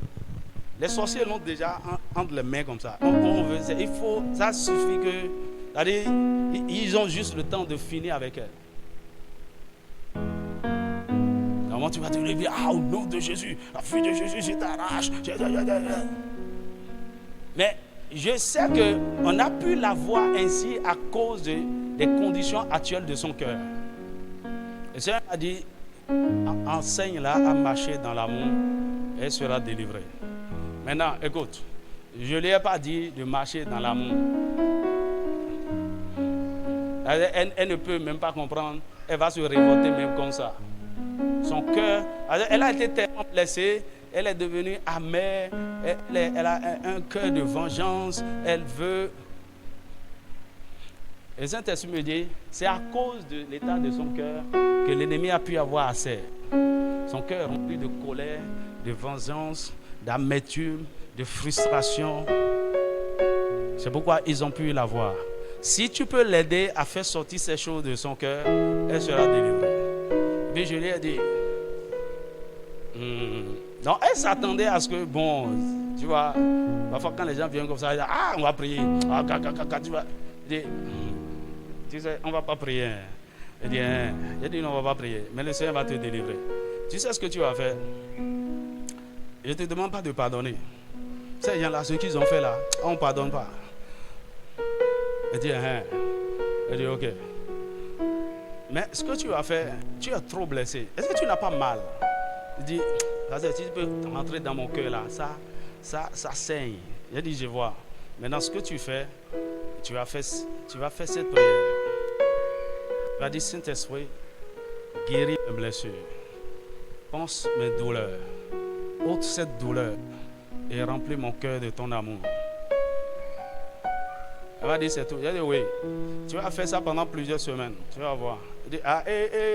les sorciers l'ont déjà entre les mains comme ça. Il faut, ça suffit que, c'est-à-dire, ils ont juste le temps de finir avec elle. Comment tu vas te lever? Ah, au nom de Jésus, la fille de Jésus, je t'arrache. Mais je sais qu'on a pu la voir ainsi à cause des conditions actuelles de son cœur. Le Seigneur a dit, enseigne-la à marcher dans l'amour, elle sera délivrée. Maintenant, écoute, je ne lui ai pas dit de marcher dans l'amour. Elle ne peut même pas comprendre, elle va se révolter même comme ça. Son cœur, elle a été tellement blessée, elle est devenue amère, elle a un cœur de vengeance, elle veut. Et Saint-Esprit me dit, c'est à cause de l'état de son cœur que l'ennemi a pu avoir assez. Son cœur est rempli de colère, de vengeance, d'amertume, de frustration. C'est pourquoi ils ont pu l'avoir. Si tu peux l'aider à faire sortir ces choses de son cœur, elle sera délivrée. Mais je lui ai dit, non, elle s'attendait à ce que, bon, tu vois, parfois quand les gens viennent comme ça, ils disent, ah, on va prier. Ah, tu vois, je dis, tu sais, on ne va pas prier. Il dit, non, on ne va pas prier, mais le Seigneur va te délivrer. Tu sais ce que tu vas faire? Je ne te demande pas de pardonner. Ces gens-là, ce qu'ils ont fait là, on ne pardonne pas. Il dit, ok. Mais ce que tu vas faire, tu es trop blessé. Est-ce que tu n'as pas mal? Il dit, si tu peux rentrer dans mon cœur là, ça saigne. Il dit, je vois. Maintenant, ce que tu fais, tu vas faire cette prière. Tu vas dire, Saint-Esprit, guéris mes blessures. Pense mes douleurs. Ôte cette douleur et remplis mon cœur de ton amour. Elle va dire c'est tout. Il a dit oui. Tu vas faire ça pendant plusieurs semaines. Tu vas voir. Il dit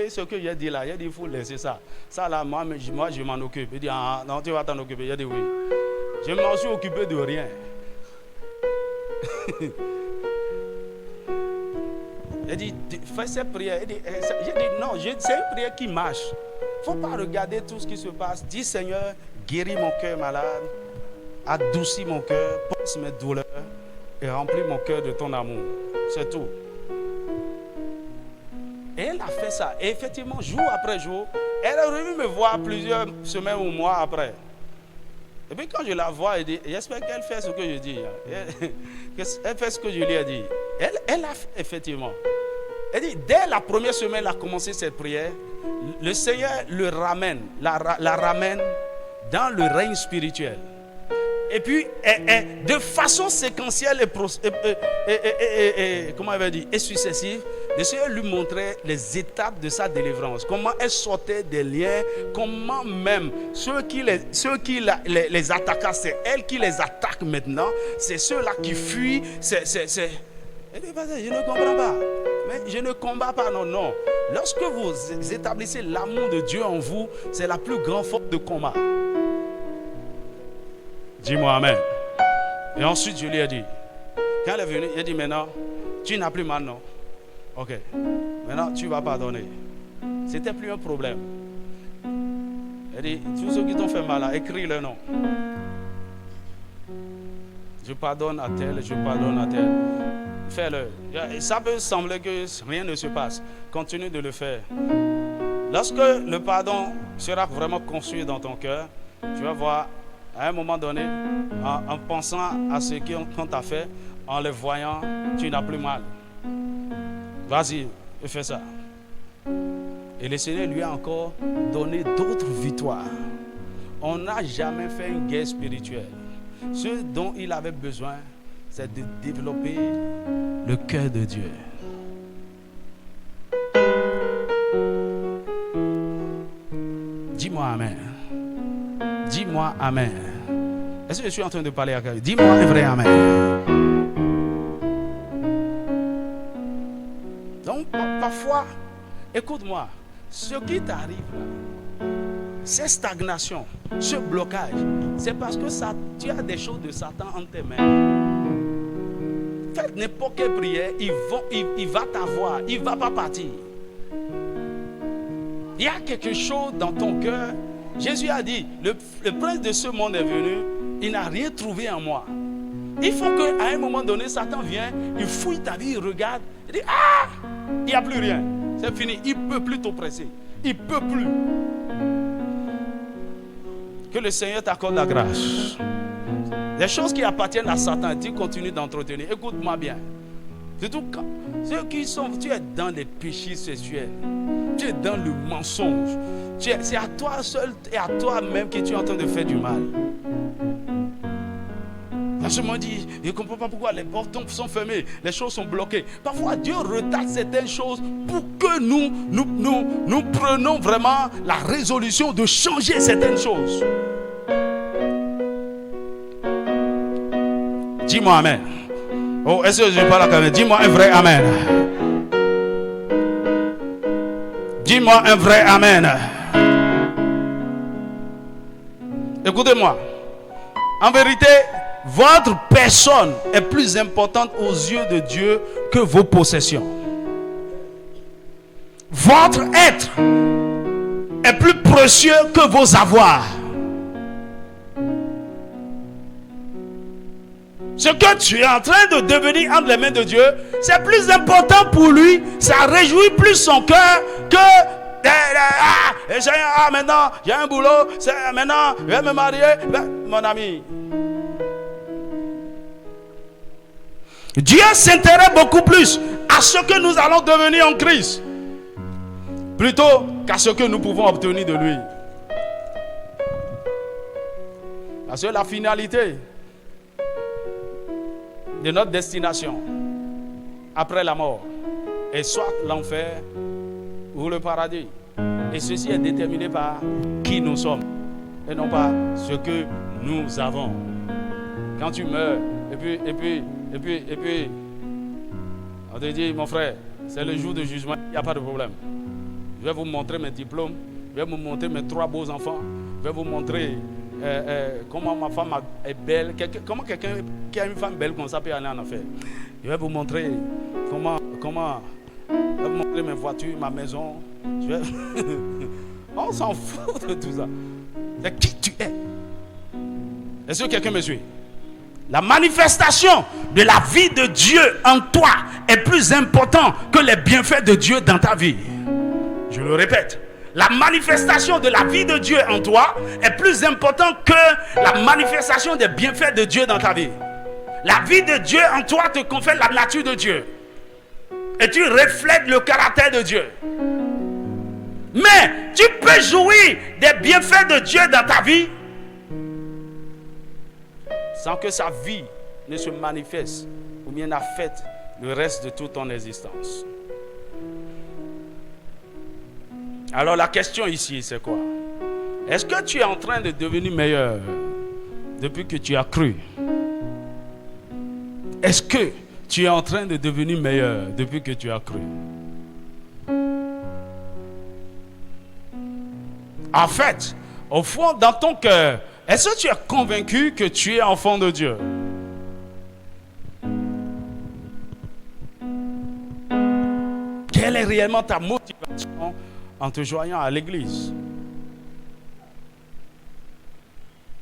ce que j'ai dit là, il a dit il faut laisser ça. Ça là, moi je m'en occupe. Il dit non, tu vas t'en occuper. Il a dit oui. Je m'en suis occupé de rien. Il a dit fais cette prière. J'ai dit non, c'est une prière qui marche. Il ne faut pas regarder tout ce qui se passe. Dis Seigneur, guéris mon cœur malade, adoucis mon cœur, pense mes douleurs et remplis mon cœur de ton amour. C'est tout. Et elle a fait ça. Et effectivement, jour après jour, elle est revenue me voir plusieurs semaines ou mois après. Et puis quand je la vois, elle dit, j'espère qu'elle fait ce que je dis. Elle fait ce que je lui ai dit. Elle a fait effectivement. Elle dit, dès la première semaine, elle a commencé cette prière. Le Seigneur la ramène dans le règne spirituel. Et puis, de façon séquentielle et successive, le Seigneur lui montrait les étapes de sa délivrance. Comment elle sortait des liens, comment même ceux qui les attaquaient, c'est elle qui les attaque maintenant. C'est ceux-là qui fuient. Elle dit, je ne comprends pas. Mais je ne combats pas, non. Lorsque vous établissez l'amour de Dieu en vous, c'est la plus grande forme de combat. Dis-moi amen. Et ensuite, je lui ai dit, quand elle est venue, il a dit maintenant, tu n'as plus mal, non? Ok. Maintenant, tu vas pardonner. C'était plus un problème. Il a dit, tous ceux qui t'ont fait mal, écris le nom. Je pardonne à tel, je pardonne à tel. Fais-le. Ça peut sembler que rien ne se passe. Continue de le faire. Lorsque le pardon sera vraiment construit dans ton cœur, tu vas voir, à un moment donné, en pensant à ce qu'on t'a fait, en le voyant, tu n'as plus mal. Vas-y, fais ça. Et le Seigneur lui a encore donné d'autres victoires. On n'a jamais fait une guerre spirituelle. Ce dont il avait besoin, c'est de développer le cœur de Dieu. Dis-moi amen. Dis-moi amen. Est-ce que je suis en train de parler à quelqu'un? Dis-moi un vrai amen. Donc parfois, écoute-moi, ce qui t'arrive là, cette stagnation, ce blocage, c'est parce que tu as des choses de Satan entre tes mains. fais n'importe quelle prière, il va t'avoir, il ne va pas partir. Il y a quelque chose dans ton cœur. Jésus a dit, le prince de ce monde est venu, il n'a rien trouvé en moi. Il faut qu'à un moment donné, Satan vient, il fouille ta vie, il regarde, il dit, ah, il n'y a plus rien. C'est fini, il ne peut plus t'oppresser. Il ne peut plus. Que le Seigneur t'accorde la grâce. Les choses qui appartiennent à Satan, tu continues d'entretenir. Écoute-moi bien. Surtout quand ceux qui sont, tu es dans les péchés sexuels, tu es dans le mensonge. C'est à toi seul et à toi-même que tu es en train de faire du mal. Parce que moi dit, je ne comprends pas pourquoi les portes sont fermées, les choses sont bloquées. Parfois Dieu retarde certaines choses pour que nous prenions vraiment la résolution de changer certaines choses. Dis-moi amen. Oh, est-ce que je parle à la caméra? Dis-moi un vrai amen. Dis-moi un vrai amen. Écoutez-moi. En vérité, votre personne est plus importante aux yeux de Dieu que vos possessions. Votre être est plus précieux que vos avoirs. Ce que tu es en train de devenir entre les mains de Dieu, c'est plus important pour lui. Ça réjouit plus son cœur que maintenant j'ai un boulot, maintenant je vais me marier. Mon ami, Dieu s'intéresse beaucoup plus à ce que nous allons devenir en Christ plutôt qu'à ce que nous pouvons obtenir de lui. Parce que la finalité de notre destination après la mort est soit l'enfer ou le paradis. Et ceci est déterminé par qui nous sommes et non pas ce que nous avons. Quand tu meurs et puis on te dit, mon frère, c'est le jour de jugement, il n'y a pas de problème. Je vais vous montrer mes diplômes, je vais vous montrer mes 3 beaux enfants, je vais vous montrer comment ma femme est belle, comment quelqu'un qui a une femme belle comme ça peut aller en affaire. Je vais vous montrer comment je vais vous montrer mes voitures, ma maison. On s'en fout de tout ça. C'est qui tu es. Est-ce que quelqu'un me suit? La manifestation de la vie de Dieu en toi est plus importante que les bienfaits de Dieu dans ta vie. Je le répète. La manifestation de la vie de Dieu en toi est plus importante que la manifestation des bienfaits de Dieu dans ta vie. La vie de Dieu en toi te confère la nature de Dieu. Et tu reflètes le caractère de Dieu. Mais tu peux jouir des bienfaits de Dieu dans ta vie sans que sa vie ne se manifeste ou bien affecte le reste de toute ton existence. Alors la question ici, c'est quoi? Est-ce que tu es en train de devenir meilleur depuis que tu as cru? Est-ce que tu es en train de devenir meilleur depuis que tu as cru? En fait, au fond, dans ton cœur, est-ce que tu es convaincu que tu es enfant de Dieu? Quelle est réellement ta motivation en te joignant à l'église?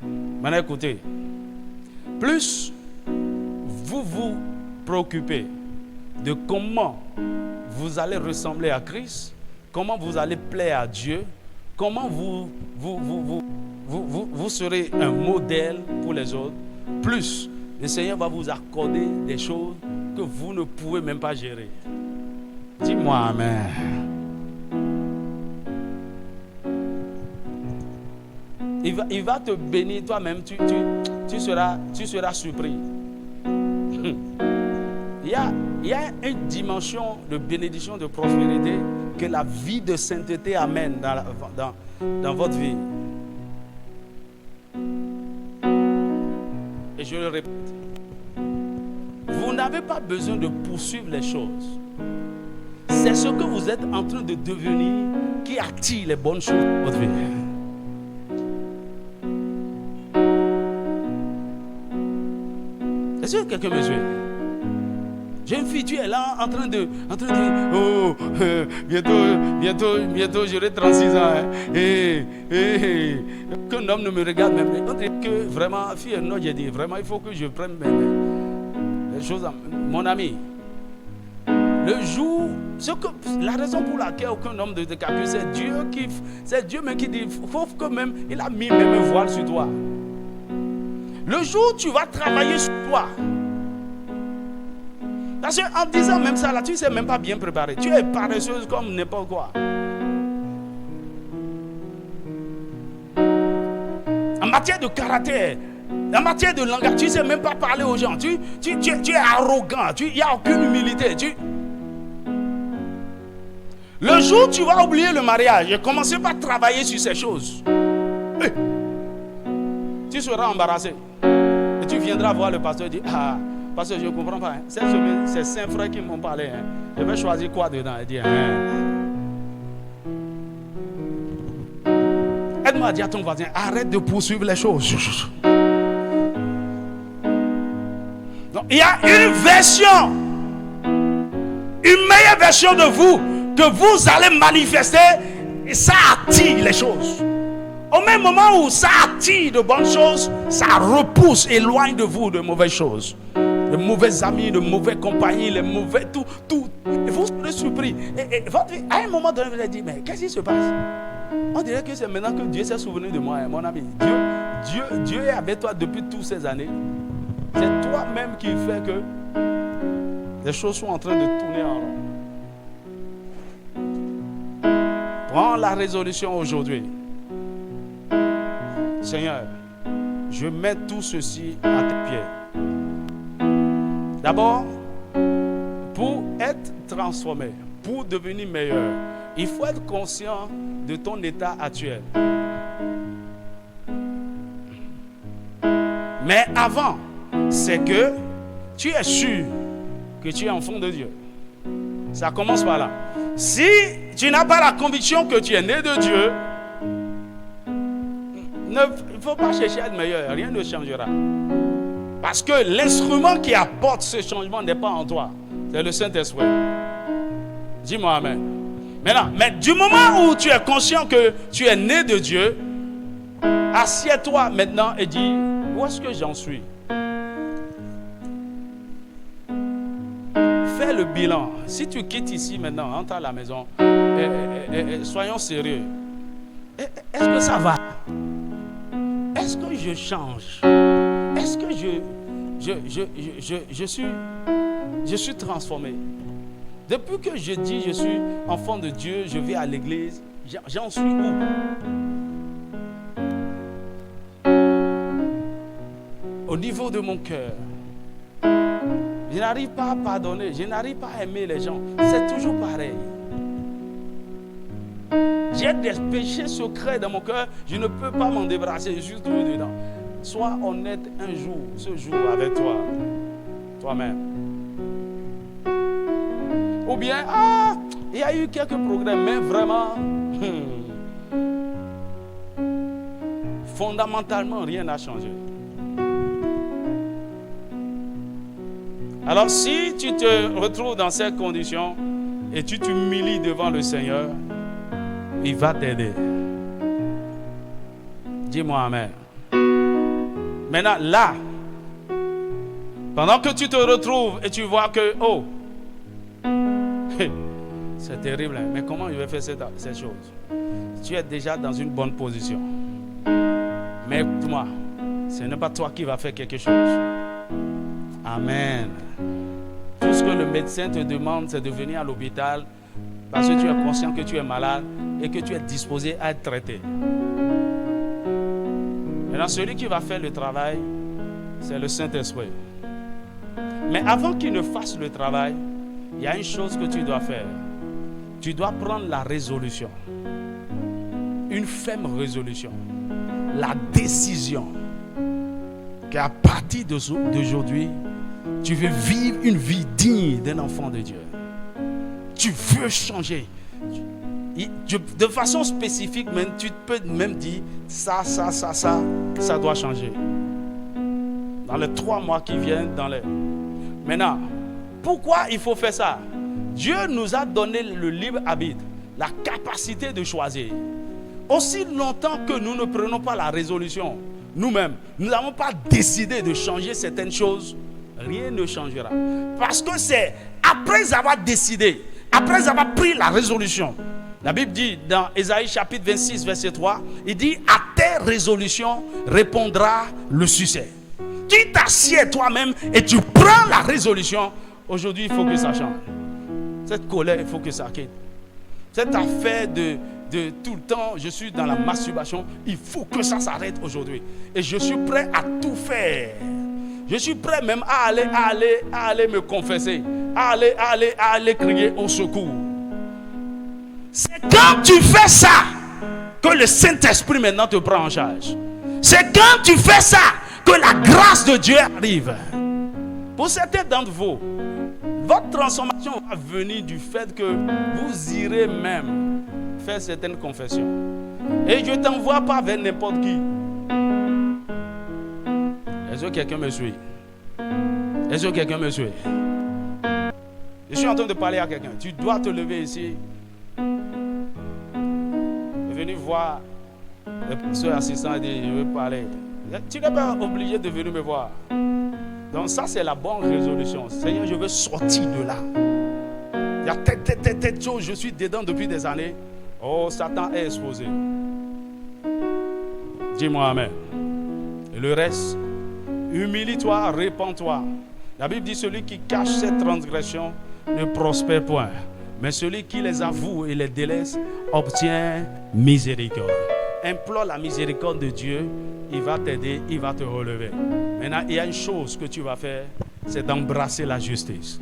Maintenant écoutez, plus vous vous préoccupez de comment vous allez ressembler à Christ, comment vous allez plaire à Dieu, comment vous serez un modèle pour les autres, plus le Seigneur va vous accorder des choses que vous ne pouvez même pas gérer. Dis-moi amen. Il va te bénir toi-même, tu seras surpris. Il y a une dimension de bénédiction, de prospérité que la vie de sainteté amène dans votre vie. Et je le répète, vous n'avez pas besoin de poursuivre les choses. C'est ce que vous êtes en train de devenir qui attire les bonnes choses dans votre vie. Est-ce que quelqu'un me suit? Jeune fille, tu es là en train de dire, oh, bientôt j'aurai 36 ans. Qu'un homme ne me regarde même. On dirait que vraiment, fille, non, j'ai dit, vraiment, il faut que je prenne les choses. Mon ami, le jour, la raison pour laquelle aucun homme de calcul, c'est Dieu même qui dit, faut que même, il a mis même un voile sur toi. Le jour où tu vas travailler sur toi, parce qu'en disant même ça là, tu ne sais même pas bien préparer. Tu es paresseuse comme n'importe quoi. En matière de caractère, en matière de langage, tu ne sais même pas parler aux gens. Tu es arrogant. Il n'y a aucune humilité. Le jour où tu vas oublier le mariage et commencer par travailler sur ces choses, tu seras embarrassé. Et tu viendras voir le pasteur et dire, ah, parce que je ne comprends pas. Cette semaine, c'est 5 frères qui m'ont parlé. Je vais choisir quoi dedans? Et dire, aide-moi à dire à ton voisin, arrête de poursuivre les choses. Donc, il y a une version, une meilleure version de vous que vous allez manifester et ça attire les choses. Au même moment où ça attire de bonnes choses, ça repousse, éloigne de vous de mauvaises choses. De mauvais amis, de mauvaises compagnies, les mauvais, tout. Et vous serez surpris. Et votre vie, à un moment donné, vous allez dire, mais qu'est-ce qui se passe? On dirait que c'est maintenant que Dieu s'est souvenu de moi, mon ami. Dieu est avec toi depuis toutes ces années. C'est toi-même qui fait que les choses sont en train de tourner en rond. Prends la résolution aujourd'hui. Seigneur, je mets tout ceci à tes pieds. D'abord, pour être transformé, pour devenir meilleur, il faut être conscient de ton état actuel. Mais avant, c'est que tu es sûr que tu es enfant de Dieu. Ça commence par là. Si tu n'as pas la conviction que tu es né de Dieu, il ne faut pas chercher à être meilleur, rien ne changera. Parce que l'instrument qui apporte ce changement n'est pas en toi, c'est le Saint-Esprit. Dis-moi amen. Maintenant, mais du moment où tu es conscient que tu es né de Dieu, assieds-toi maintenant et dis, où est-ce que j'en suis? Fais le bilan. Si tu quittes ici maintenant, entre à la maison, soyons sérieux. Est-ce que ça va? Est-ce que je change? Est-ce que je suis transformé? Depuis que je dis je suis enfant de Dieu, je vais à l'église, j'en suis où? Au niveau de mon cœur, je n'arrive pas à pardonner, je n'arrive pas à aimer les gens. C'est toujours pareil. J'ai des péchés secrets dans mon cœur, je ne peux pas m'en débarrasser, je suis toujours dedans. Sois honnête un jour, ce jour avec toi-même. Ou bien, il y a eu quelques progrès, mais vraiment, fondamentalement, rien n'a changé. Alors, si tu te retrouves dans cette condition et tu t'humilies devant le Seigneur, il va t'aider. Dis-moi amen. Maintenant, là, pendant que tu te retrouves et tu vois que, c'est terrible, hein, mais comment je vais faire cette chose? Tu es déjà dans une bonne position. Mais écoute-moi, ce n'est pas toi qui vas faire quelque chose. Amen. Tout ce que le médecin te demande, c'est de venir à l'hôpital parce que tu es conscient que tu es malade et que tu es disposé à être traité. Maintenant, celui qui va faire le travail, c'est le Saint-Esprit. Mais avant qu'il ne fasse le travail, il y a une chose que tu dois faire. Tu dois prendre la résolution. Une ferme résolution. La décision qu'à partir d'aujourd'hui, tu veux vivre une vie digne d'un enfant de Dieu. Tu veux changer. De façon spécifique, même, tu peux même dire ça doit changer. Dans les 3 mois qui viennent, Maintenant, Pourquoi il faut faire ça? Dieu nous a donné le libre arbitre, la capacité de choisir. Aussi longtemps que nous ne prenons pas la résolution, nous-mêmes, nous n'avons pas décidé de changer certaines choses, rien ne changera. Parce que c'est après avoir décidé, après avoir pris la résolution. La Bible dit dans Ésaïe chapitre 26, verset 3, il dit: à tes résolutions répondra le succès. Tu t'assieds toi-même et tu prends la résolution. Aujourd'hui, il faut que ça change. Cette colère, il faut que ça quitte. Cette affaire de tout le temps, je suis dans la masturbation, il faut que ça s'arrête aujourd'hui. Et je suis prêt à tout faire. Je suis prêt même à aller me confesser, à aller crier au secours. C'est quand tu fais ça que le Saint-Esprit maintenant te prend en charge. C'est quand tu fais ça que la grâce de Dieu arrive. Pour certains d'entre vous, votre transformation va venir du fait que vous irez même faire certaines confessions. Et je ne t'envoie pas vers n'importe qui. Est-ce que quelqu'un me suit? Est-ce que quelqu'un me suit? Je suis en train de parler à quelqu'un. Tu dois te lever ici. Venir voir le pasteur assistant et dire: je veux parler. Tu n'es pas obligé de venir me voir. Donc ça, c'est la bonne résolution. Seigneur, je veux sortir de là. Il y a telle chose, je suis dedans depuis des années. Oh, Satan est exposé. Dis-moi amen. Et le reste, humilie-toi, répands-toi. La Bible dit: celui qui cache ses transgressions ne prospère point, mais celui qui les avoue et les délaisse obtient miséricorde. Implore la miséricorde de Dieu, il va t'aider, il va te relever. Maintenant, il y a une chose que tu vas faire, c'est d'embrasser la justice.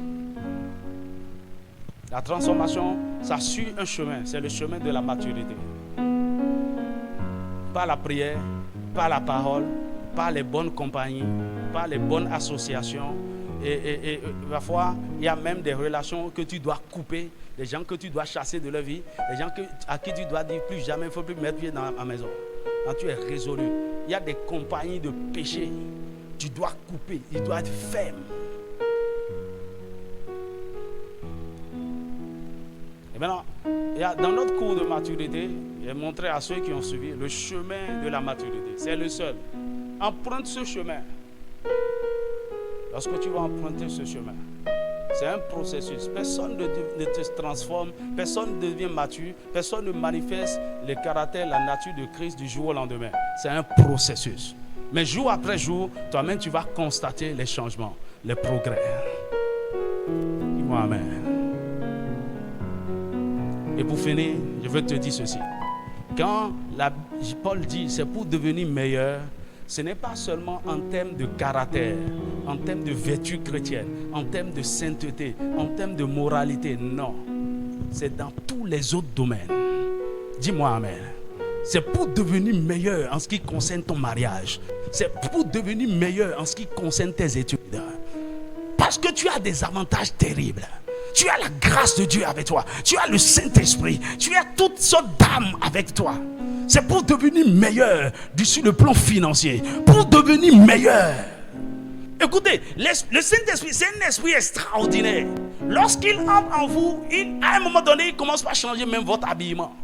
La transformation, ça suit un chemin, c'est le chemin de la maturité. Pas la prière, pas la parole, pas les bonnes compagnies, pas les bonnes associations. Et parfois, il y a même des relations que tu dois couper, des gens que tu dois chasser de leur vie, des gens à qui tu dois dire: plus jamais, il ne faut plus mettre pied dans ma maison. Quand tu es résolu, il y a des compagnies de péché, tu dois couper, il doit être ferme. Et maintenant, dans notre cours de maturité, j'ai montré à ceux qui ont suivi le chemin de la maturité. C'est le seul. Emprunte ce chemin. Lorsque tu vas emprunter ce chemin, c'est un processus. Personne ne te transforme, personne ne devient mature, personne ne manifeste le caractère, la nature de Christ du jour au lendemain. C'est un processus. Mais jour après jour, toi-même, tu vas constater les changements, les progrès. Dis-moi amen. Et pour finir, je veux te dire ceci. Quand Paul dit: c'est pour devenir meilleur, ce n'est pas seulement en termes de caractère, en termes de vertu chrétienne, en termes de sainteté, en termes de moralité. Non. C'est dans tous les autres domaines. Dis-moi amen. C'est pour devenir meilleur en ce qui concerne ton mariage. C'est pour devenir meilleur en ce qui concerne tes études. Parce que tu as des avantages terribles. Tu as la grâce de Dieu avec toi. Tu as le Saint-Esprit. Tu as toutes sortes d'âmes avec toi. C'est pour devenir meilleur sur le plan financier. Pour devenir meilleur. Écoutez, le Saint-Esprit, c'est un esprit extraordinaire. Lorsqu'il entre en vous, à un moment donné, il commence par changer même votre habillement.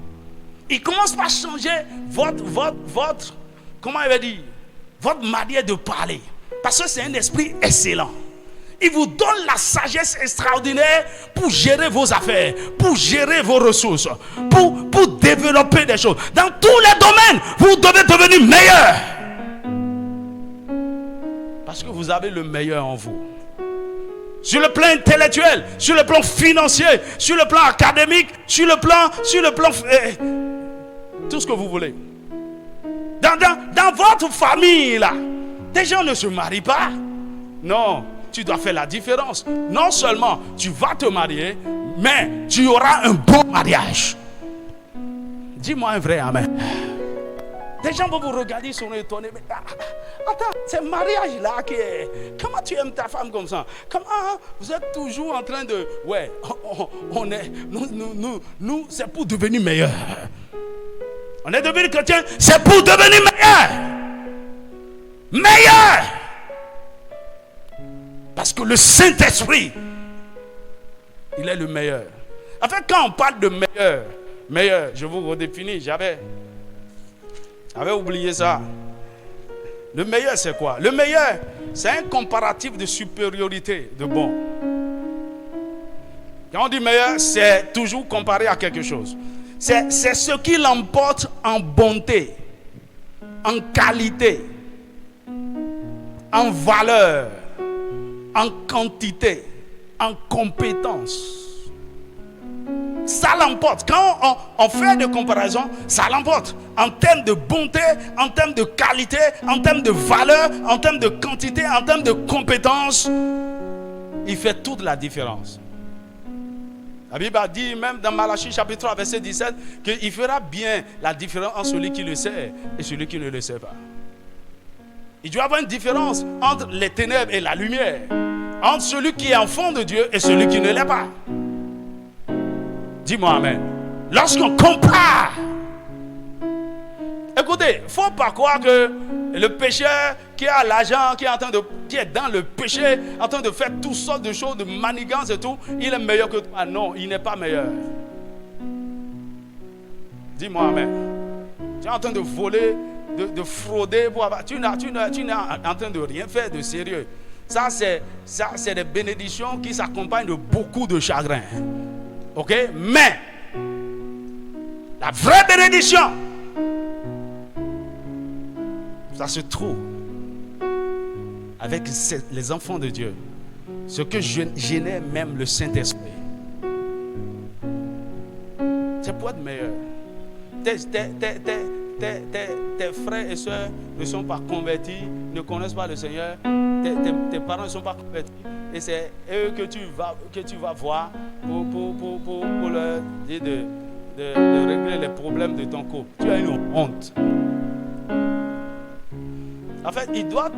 Il commence par changer votre comment il va dire, votre manière de parler. Parce que c'est un esprit excellent. Il vous donne la sagesse extraordinaire pour gérer vos affaires, pour gérer vos ressources, pour développer des choses. Dans tous les domaines, vous devez devenir meilleur. Parce que vous avez le meilleur en vous. Sur le plan intellectuel, sur le plan financier, sur le plan académique, sur le plan tout ce que vous voulez. Dans votre famille, là, des gens ne se marient pas. Non. Tu dois faire la différence. Non seulement tu vas te marier, mais tu auras un beau mariage. Dis-moi un vrai amen. Des gens vont vous regarder, ils seront étonnés. Mais, attends, c'est le mariage là qui est... Comment tu aimes ta femme comme ça? Comment vous êtes toujours en train de... Ouais, on est... Nous, c'est pour devenir meilleur. On est devenu chrétien, c'est pour devenir meilleur. Meilleur. Parce que le Saint-Esprit Il est le meilleur. En fait, quand on parle de meilleur, je vous redéfinis, j'avais oublié ça. Le meilleur, c'est quoi? Le meilleur, c'est un comparatif de supériorité, de bon. Quand on dit meilleur, c'est toujours comparé à quelque chose. C'est ce qui l'emporte en bonté, en qualité, en valeur, en quantité, en compétence. Ça l'emporte. Quand on fait des comparaisons, ça l'emporte. En termes de bonté, en termes de qualité, en termes de valeur, en termes de quantité, en termes de compétence, il fait toute la différence. La Bible a dit même dans Malachie chapitre 3 verset 17 qu'il fera bien la différence entre celui qui le sait et celui qui ne le sait pas. Il doit y avoir une différence entre les ténèbres et la lumière, entre celui qui est enfant de Dieu et celui qui ne l'est pas. Dis-moi amen. Lorsqu'on compare, écoutez, il ne faut pas croire que le pécheur qui a l'argent, qui est dans le péché, en train de faire toutes sortes de choses, de manigances et tout, il est meilleur que toi. Non, il n'est pas meilleur. Dis-moi amen. Tu es en train de voler, de frauder pour avoir. Tu n'es en train de rien faire de sérieux. Ça, c'est des bénédictions qui s'accompagnent de beaucoup de chagrin. Ok? Mais la vraie bénédiction, ça se trouve avec les enfants de Dieu. Ce que gênait même le Saint-Esprit. C'est pour être meilleur. Tes frères et soeurs ne sont pas convertis, ne connaissent pas le Seigneur. Tes parents ne sont pas convertis. Et c'est eux que tu vas voir pour leur dire de régler les problèmes de ton couple. Tu as une honte. En fait, il doit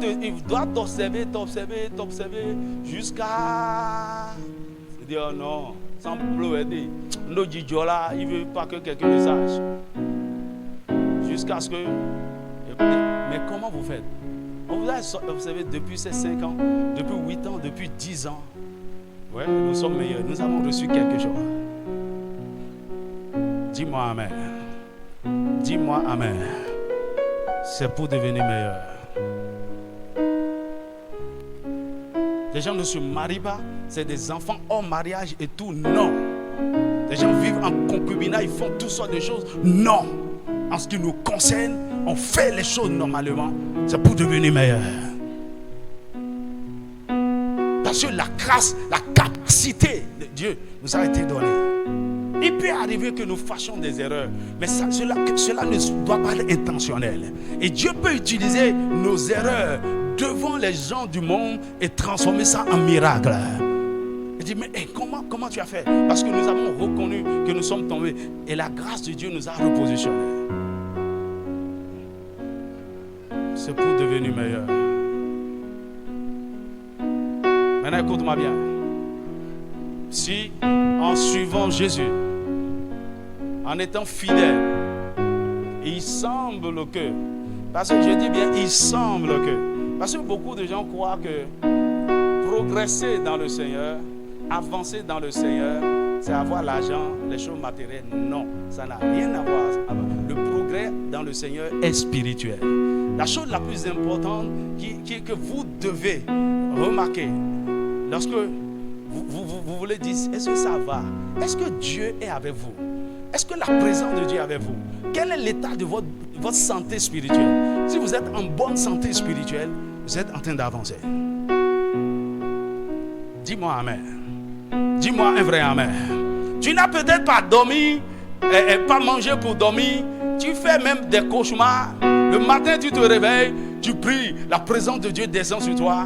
t'observer jusqu'à se dire oh non, sans pleurer. Nos Djidjola, il ne veut pas que quelqu'un le sache. Jusqu'à ce que. Mais comment vous faites? On vous a observé depuis ces 5 ans, depuis 8 ans, depuis 10 ans. Ouais, nous sommes meilleurs. Nous avons reçu quelque chose. Dis-moi amen. Dis-moi amen. C'est pour devenir meilleur. Les gens ne se marient pas, c'est des enfants hors mariage et tout. Non. Les gens vivent en concubinage, ils font toutes sortes de choses. Non. En ce qui nous concerne, on fait les choses normalement. C'est pour devenir meilleur. Parce que la grâce, la capacité de Dieu nous a été donnée. Il peut arriver que nous fassions des erreurs, mais cela ne doit pas être intentionnel. Et Dieu peut utiliser nos erreurs devant les gens du monde et transformer ça en miracle. Il dit, mais comment tu as fait? Parce que nous avons reconnu que nous sommes tombés et la grâce de Dieu nous a repositionnés. C'est pour devenir meilleur. Maintenant, écoute-moi bien. Si, en suivant Jésus, en étant fidèle, il semble que, parce que je dis bien, il semble que, parce que beaucoup de gens croient que progresser dans le Seigneur, avancer dans le Seigneur, c'est avoir l'argent, les choses matérielles. Non, ça n'a rien à voir. Le progrès dans le Seigneur est spirituel. La chose la plus importante que vous devez remarquer, lorsque vous voulez dire, est-ce que ça va? Est-ce que Dieu est avec vous? Est-ce que la présence de Dieu est avec vous? Quel est l'état de votre santé spirituelle? Si vous êtes en bonne santé spirituelle, vous êtes en train d'avancer. Dis-moi amen. Dis-moi un vrai amen. Tu n'as peut-être pas dormi, pas mangé pour dormir. Tu fais même des cauchemars. Le matin, tu te réveilles, tu pries, la présence de Dieu descend sur toi.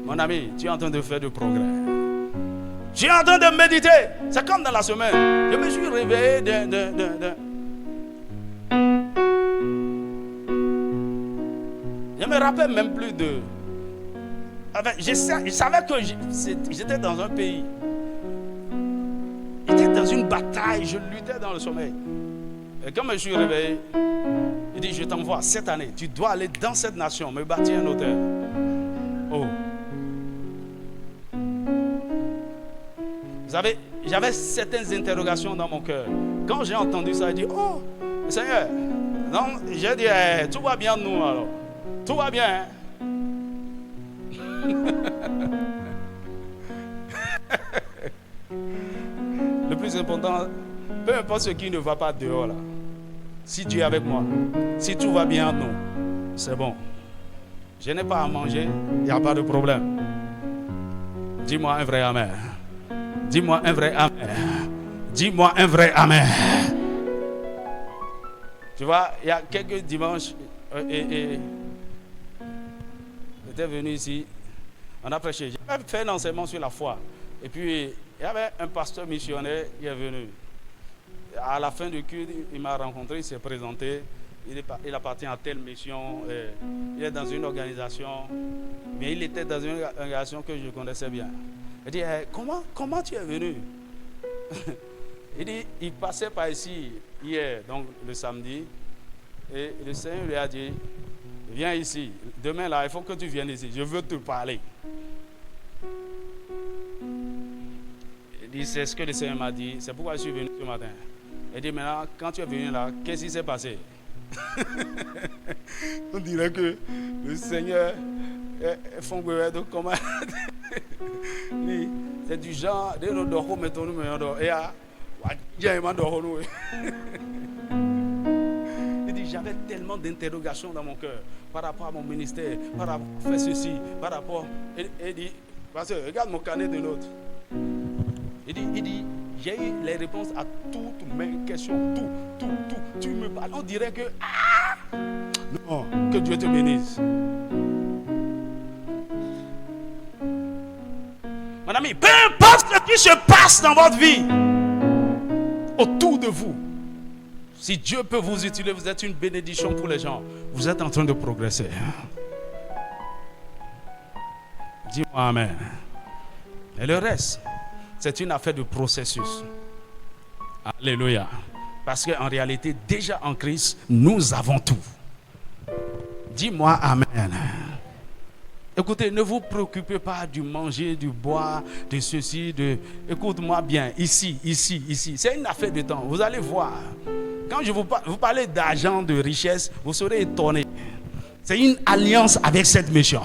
Mon ami, tu es en train de faire du progrès. Tu es en train de méditer. C'est comme dans la semaine. Je me suis réveillé Je me rappelle même plus de... Enfin, je savais que j'étais dans un pays. J'étais dans une bataille, je luttais dans le sommeil. Et quand je me suis réveillé, il dit, je t'envoie cette année, tu dois aller dans cette nation, me bâtir un hôtel. Oh. Vous savez, j'avais certaines interrogations dans mon cœur. Quand j'ai entendu ça, j'ai dit, oh, Seigneur, non, j'ai dit, tout va bien nous alors. Tout va bien. Le plus important, peu importe ce qui ne va pas dehors là. Si Dieu est avec moi, si tout va bien nous, c'est bon. Je n'ai pas à manger, il n'y a pas de problème. Dis-moi un vrai amen. Dis-moi un vrai amen. Dis-moi un vrai amen. Tu vois, il y a quelques dimanches, j'étais venu ici, on a prêché. J'avais fait un enseignement sur la foi. Et puis, il y avait un pasteur missionnaire qui est venu. À la fin du culte, il m'a rencontré, il s'est présenté. Il appartient à telle mission. Il est dans une organisation. Mais il était dans une organisation que je connaissais bien. Il dit, comment tu es venu? Il dit, il passait par ici hier, donc le samedi. Et le Seigneur lui a dit, viens ici. Demain, là, il faut que tu viennes ici. Je veux te parler. Il dit, c'est ce que le Seigneur m'a dit. C'est pourquoi je suis venu ce matin. Il dit, maintenant, quand tu es venu là, qu'est-ce qui s'est passé? On dirait que le Seigneur est fondé de comment. C'est du genre, de nous dormons, mettons-nous, et à il dit, j'avais tellement d'interrogations dans mon cœur par rapport à mon ministère, par rapport à faire ceci, par rapport. Il dit, parce que regarde mon carnet de notes. Il dit, j'ai eu les réponses à toutes mes questions. Tout. Tu me parles. On dirait que. Non, que Dieu te bénisse. Mon ami, peu importe ce qui se passe dans votre vie, autour de vous, si Dieu peut vous utiliser, vous êtes une bénédiction pour les gens. Vous êtes en train de progresser. Dis-moi amen. Et le reste, c'est une affaire de processus. Alléluia. Parce qu'en réalité, déjà en Christ, nous avons tout. Dis-moi amen. Écoutez, ne vous préoccupez pas du manger, du boire, de ceci, Écoute-moi bien, ici. C'est une affaire de temps. Vous allez voir. Quand je vous parlez d'argent, de richesse, vous serez étonnés. C'est une alliance avec cette mission.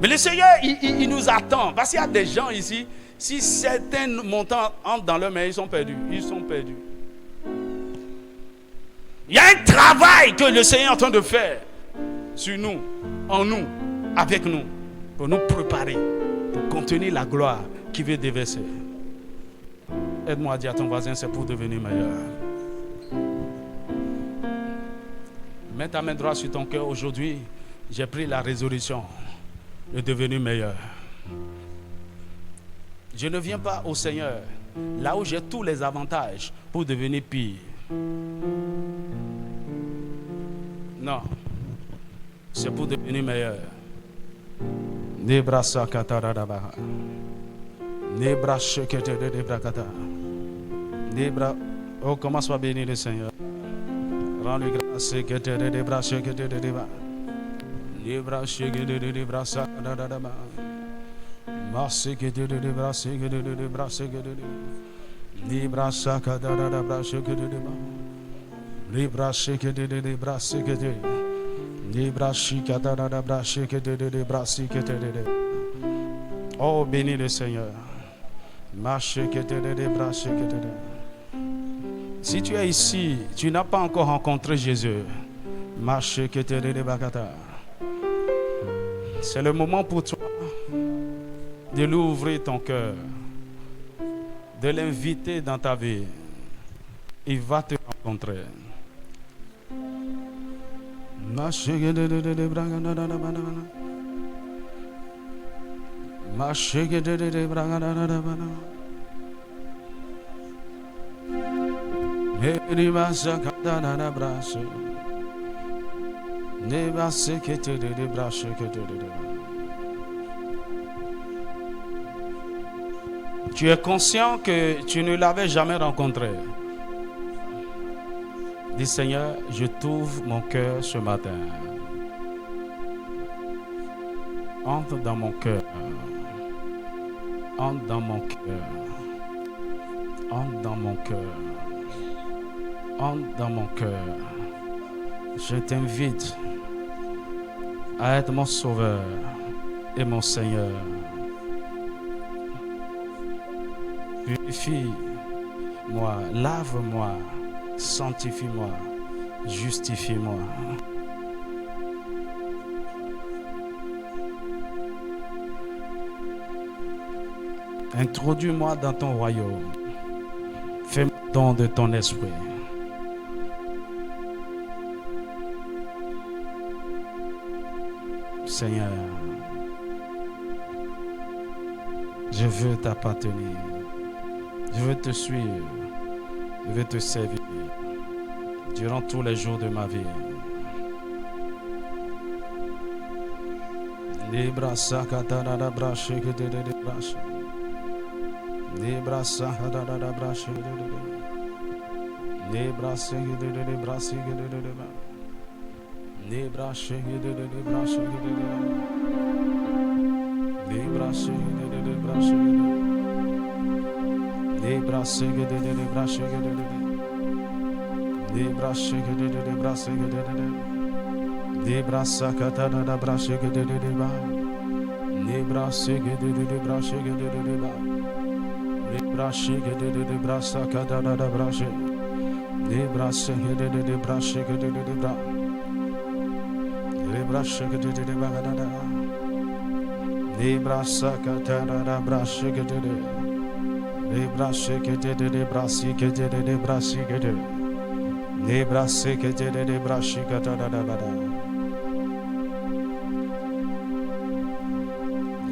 Mais le Seigneur, il nous attend. Parce qu'il y a des gens ici, si certains montants entrent dans leur main, ils sont perdus. Il y a un travail que le Seigneur est en train de faire sur nous, en nous, avec nous, pour nous préparer, pour contenir la gloire qui veut déverser. Aide-moi à dire à ton voisin, c'est pour devenir meilleur. Mets ta main droite sur ton cœur. Aujourd'hui, j'ai pris la résolution de devenir meilleur. Je ne viens pas au Seigneur là où j'ai tous les avantages pour devenir pire. Non, c'est pour devenir meilleur. Oh, comment soit béni le Seigneur. Rends-lui grâce. Oh, bénis le Seigneur. Si tu es ici, tu n'as pas encore rencontré Jésus. C'est le moment pour toi de lui ouvrir ton cœur, de l'inviter dans ta vie. Il va te rencontrer. Tu es conscient que tu ne l'avais jamais rencontré. Dis Seigneur, je t'ouvre mon cœur ce matin. Entre dans mon cœur. Entre dans mon cœur. Entre dans mon cœur. Entre dans mon cœur. Je t'invite à être mon sauveur et mon Seigneur. Purifie-moi, lave-moi, sanctifie-moi, justifie-moi. Introduis-moi dans ton royaume. Fais-moi don de ton esprit. Seigneur, je veux t'appartenir. Je veux te suivre. Je veux te servir durant tous les jours de ma vie.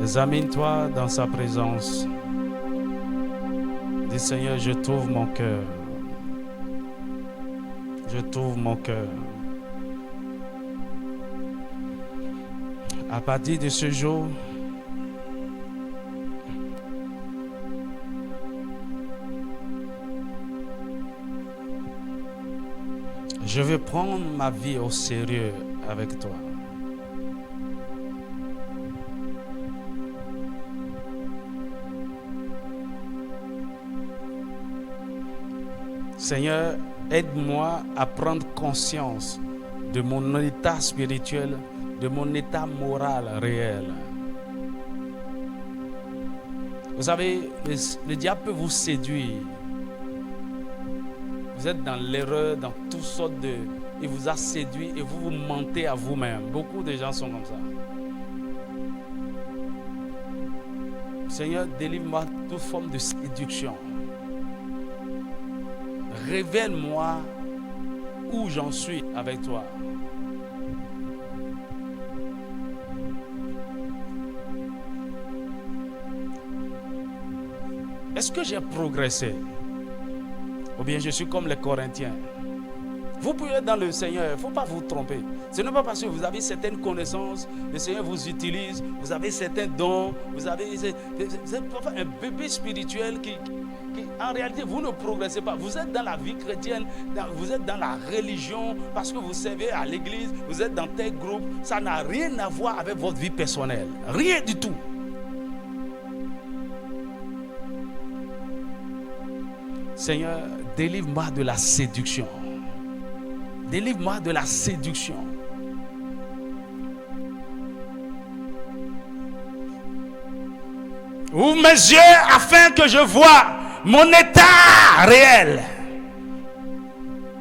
Examine-toi dans sa présence. Dis Seigneur, je t'ouvre mon cœur. Je t'ouvre mon cœur. À partir de ce jour, je veux prendre ma vie au sérieux avec toi. Seigneur, aide-moi à prendre conscience de mon état spirituel, de mon état moral réel. Vous savez, le diable peut vous séduire. Vous êtes dans l'erreur, dans toutes sortes de... Il vous a séduit et vous mentez à vous-même. Beaucoup de gens sont comme ça. Seigneur, délivre-moi de toute forme de séduction. Révèle-moi où j'en suis avec toi. Est-ce que j'ai progressé? Ou bien je suis comme les Corinthiens? Vous pouvez être dans le Seigneur, il ne faut pas vous tromper. Ce n'est pas parce que vous avez certaines connaissances, le Seigneur vous utilise, vous avez certains dons, vous êtes un bébé spirituel qui, en réalité, vous ne progressez pas. Vous êtes dans la vie chrétienne, vous êtes dans la religion, parce que vous servez à l'église, vous êtes dans tel groupe. Ça n'a rien à voir avec votre vie personnelle. Rien du tout. Seigneur, délivre-moi de la séduction. Délivre-moi de la séduction. Ouvre mes yeux afin que je voie mon état réel.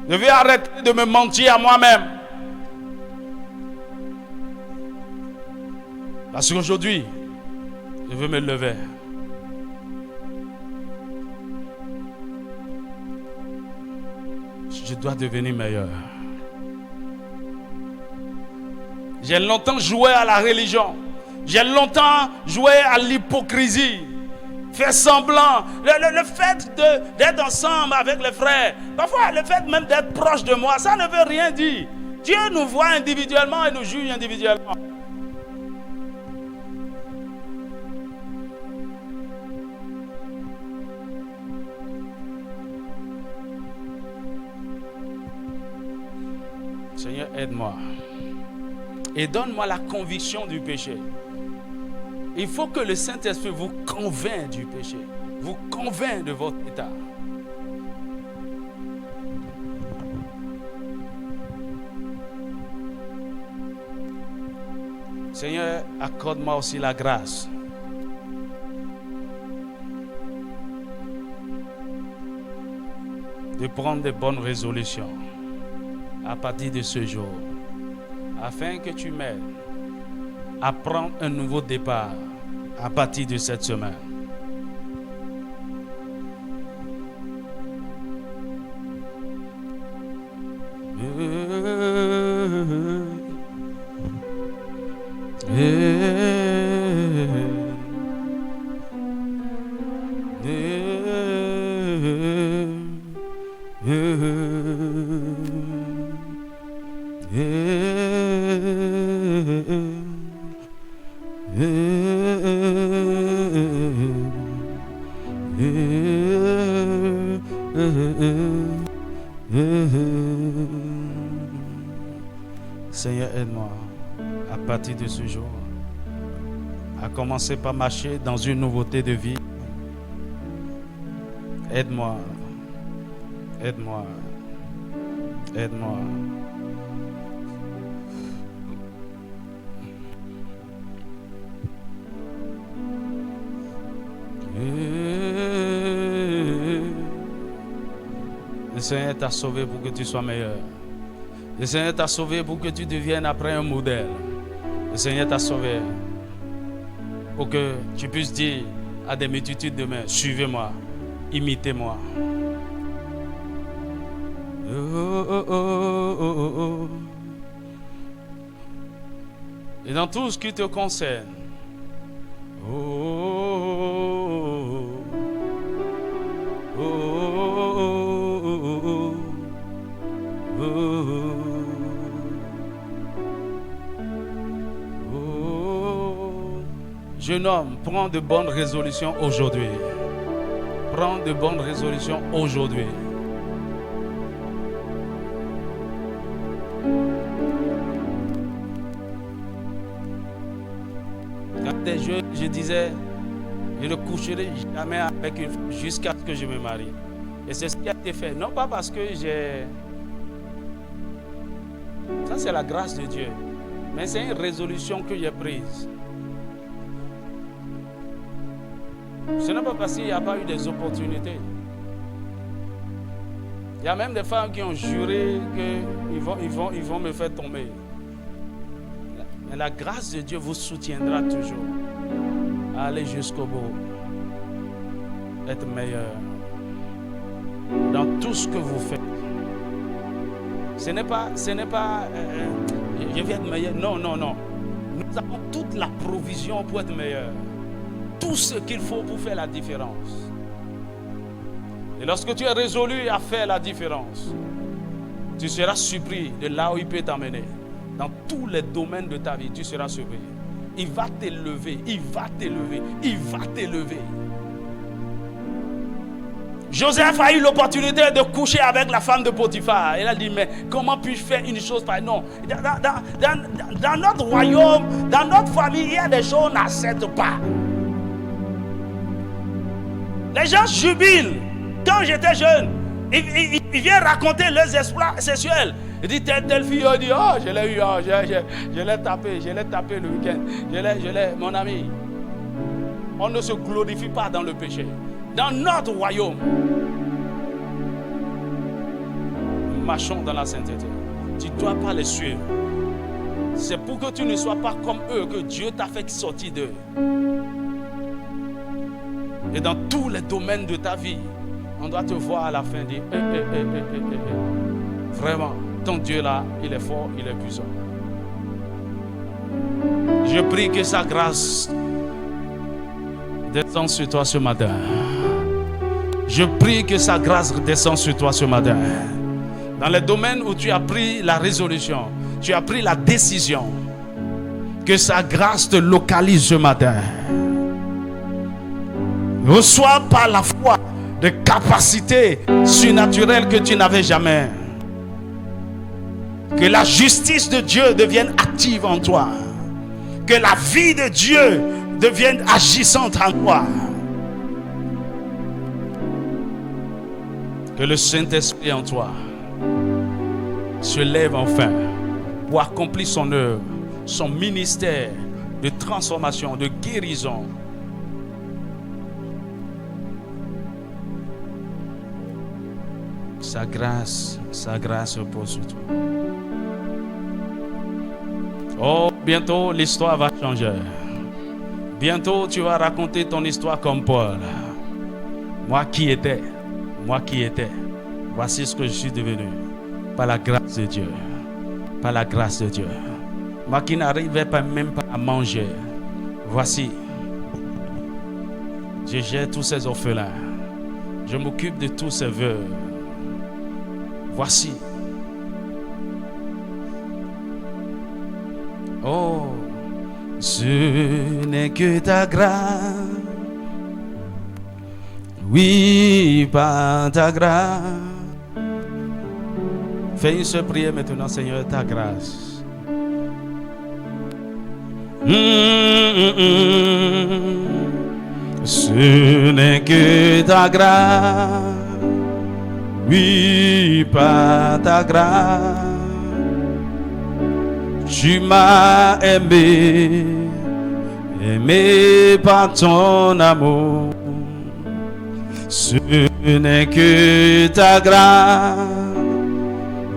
Je vais arrêter de me mentir à moi-même. Parce qu'aujourd'hui, je veux me lever. Je dois devenir meilleur. J'ai longtemps joué à la religion. J'ai longtemps joué à l'hypocrisie. Faire semblant. Le fait d'être ensemble avec les frères. Parfois, le fait même d'être proche de moi, ça ne veut rien dire. Dieu nous voit individuellement et nous juge individuellement. Seigneur, aide-moi. Et donne-moi la conviction du péché. Il faut que le Saint-Esprit vous convainc du péché. Vous convainc de votre état. Seigneur, accorde-moi aussi la grâce de prendre de bonnes résolutions à partir de ce jour, afin que tu m'aides à prendre un nouveau départ à partir de cette semaine. Seigneur, aide-moi à partir de ce jour à commencer par marcher dans une nouveauté de vie. Aide-moi, aide-moi, aide-moi. Le Seigneur t'a sauvé pour que tu sois meilleur. Le Seigneur t'a sauvé pour que tu deviennes après un modèle. Le Seigneur t'a sauvé pour que tu puisses dire à des multitudes demain, suivez-moi, imitez-moi. Oh, oh, oh, oh, oh. Et dans tout ce qui te concerne, oh, oh, oh, oh, oh, oh. Jeune homme, prends de bonnes résolutions aujourd'hui. Prends de bonnes résolutions aujourd'hui. Quand j'étais jeune, je disais, je ne coucherai jamais avec une femme jusqu'à ce que je me marie. Et c'est ce qui a été fait. Non pas parce que j'ai... Ça, c'est la grâce de Dieu. Mais c'est une résolution que j'ai prise. Ce n'est pas parce qu'il n'y a pas eu des opportunités. Il y a même des femmes qui ont juré qu'ils vont me faire tomber. Mais la grâce de Dieu vous soutiendra toujours. Allez jusqu'au bout. Être meilleur dans tout ce que vous faites. Ce n'est pas je vais être meilleur. Non, non, non. Nous avons toute la provision pour être meilleur. Tout ce qu'il faut pour faire la différence. Et lorsque tu es résolu à faire la différence, tu seras surpris de là où il peut t'emmener. Dans tous les domaines de ta vie, tu seras surpris. Il va t'élever, il va t'élever, il va t'élever. Joseph a eu l'opportunité de coucher avec la femme de Potiphar. Il a dit, mais comment puis-je faire une chose pareille? Non. Dans notre royaume, dans notre famille, il y a des choses qu'on n'accepte pas. Les gens jubilent. Quand j'étais jeune, ils viennent raconter leurs exploits sexuels. Il dit, telle fille, il dit, oh, je l'ai eu, oh, je l'ai tapé le week-end. Mon ami, on ne se glorifie pas dans le péché. Dans notre royaume, nous marchons dans la sainteté. Tu ne dois pas les suivre. C'est pour que tu ne sois pas comme eux que Dieu t'a fait sortir d'eux. Et dans tous les domaines de ta vie, on doit te voir à la fin dire vraiment, ton Dieu là, il est fort, il est puissant. Je prie que sa grâce descende sur toi ce matin. Je prie que sa grâce descende sur toi ce matin. Dans les domaines où tu as pris la résolution, tu as pris la décision, que sa grâce te localise ce matin. Reçois par la foi des capacités surnaturelles que tu n'avais jamais. Que la justice de Dieu devienne active en toi. Que la vie de Dieu devienne agissante en toi. Que le Saint-Esprit en toi se lève enfin pour accomplir son œuvre, son ministère de transformation, de guérison. Sa grâce repose sur toi. Oh, bientôt l'histoire va changer. Bientôt tu vas raconter ton histoire comme Paul. Moi qui étais, voici ce que je suis devenu. Par la grâce de Dieu. Par la grâce de Dieu. Moi qui n'arrivais même pas à manger. Voici. Je gère tous ces orphelins. Je m'occupe de tous ces veuves. Voici. Oh, ce n'est que ta grâce. Oui, par ta grâce. Fais une seule prière maintenant, Seigneur, ta grâce. Ce n'est que ta grâce. Oui, par ta grâce. Tu m'as aimé par ton amour. Ce n'est que ta grâce.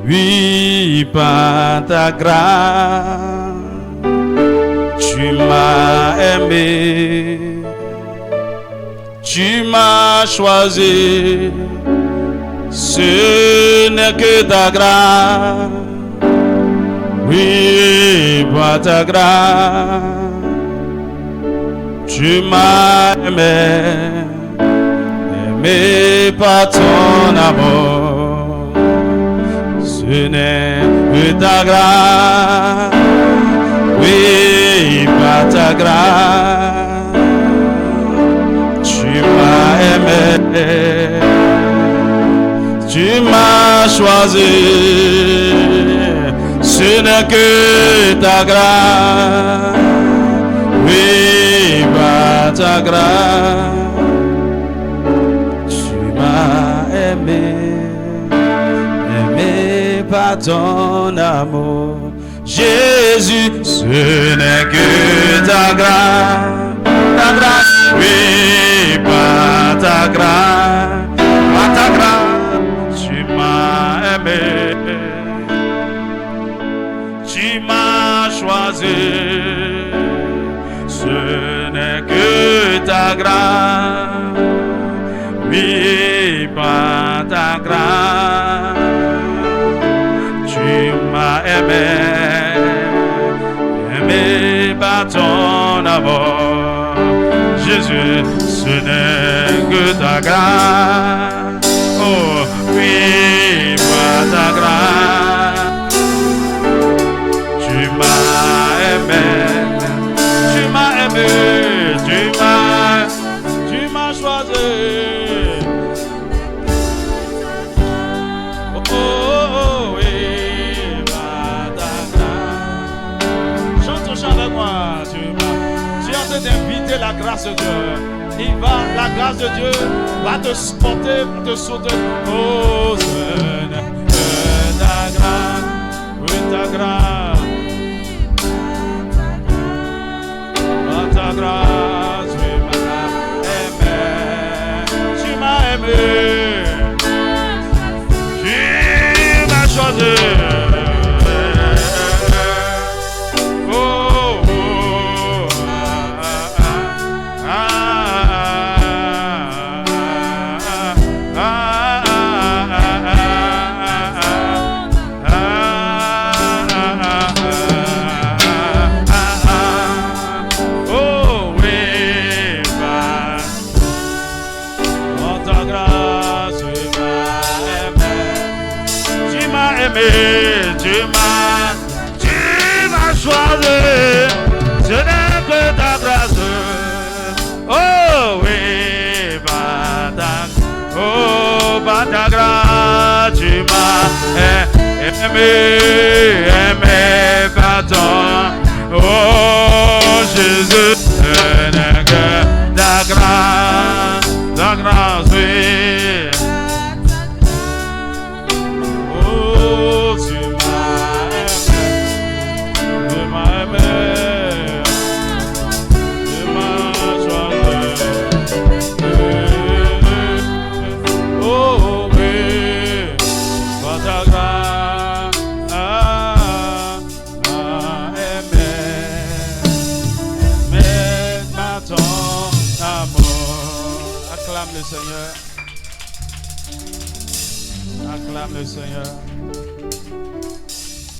Oui, par ta grâce. Tu m'as aimé. Tu m'as choisi. Ce n'est que ta grâce. Oui, par ta grâce, tu m'as aimé par ton amour. Ce n'est que ta grâce. Oui, par ta grâce, tu m'as aimé. Tu m'as choisi. Ce n'est que ta grâce. Oui, par ta grâce. Tu m'as aimé par ton amour. Jésus, ce n'est que ta grâce. Ta grâce, oui, par ta grâce. Par ta grâce, tu m'as aimé. Tu m'as choisi. Ce n'est que ta grâce. Oui, par ta grâce. Tu m'as aimé par ton amour. Jésus, ce n'est que ta grâce. Oh, oui, par ta grâce. Tu m'as aimé, tu m'as choisi. Oh, oh, oui, par ta grâce. Chante au chant avec moi. Tu es en train d'inviter la grâce de Dieu. La grâce de Dieu va te porter, te sauter. Oh, Seigneur, ta grâce, oui, ta grâce. Ta grâce, tu m'as aimé, tu m'as choisi. Oh, oh, tu m'as choisi. Ce n'est que ta grâce. Oh oui, par ta grâce, tu m'as aimé par ton. Oh Jésus, ce n'est que ta grâce, oui. Acclame le Seigneur. Acclame le Seigneur.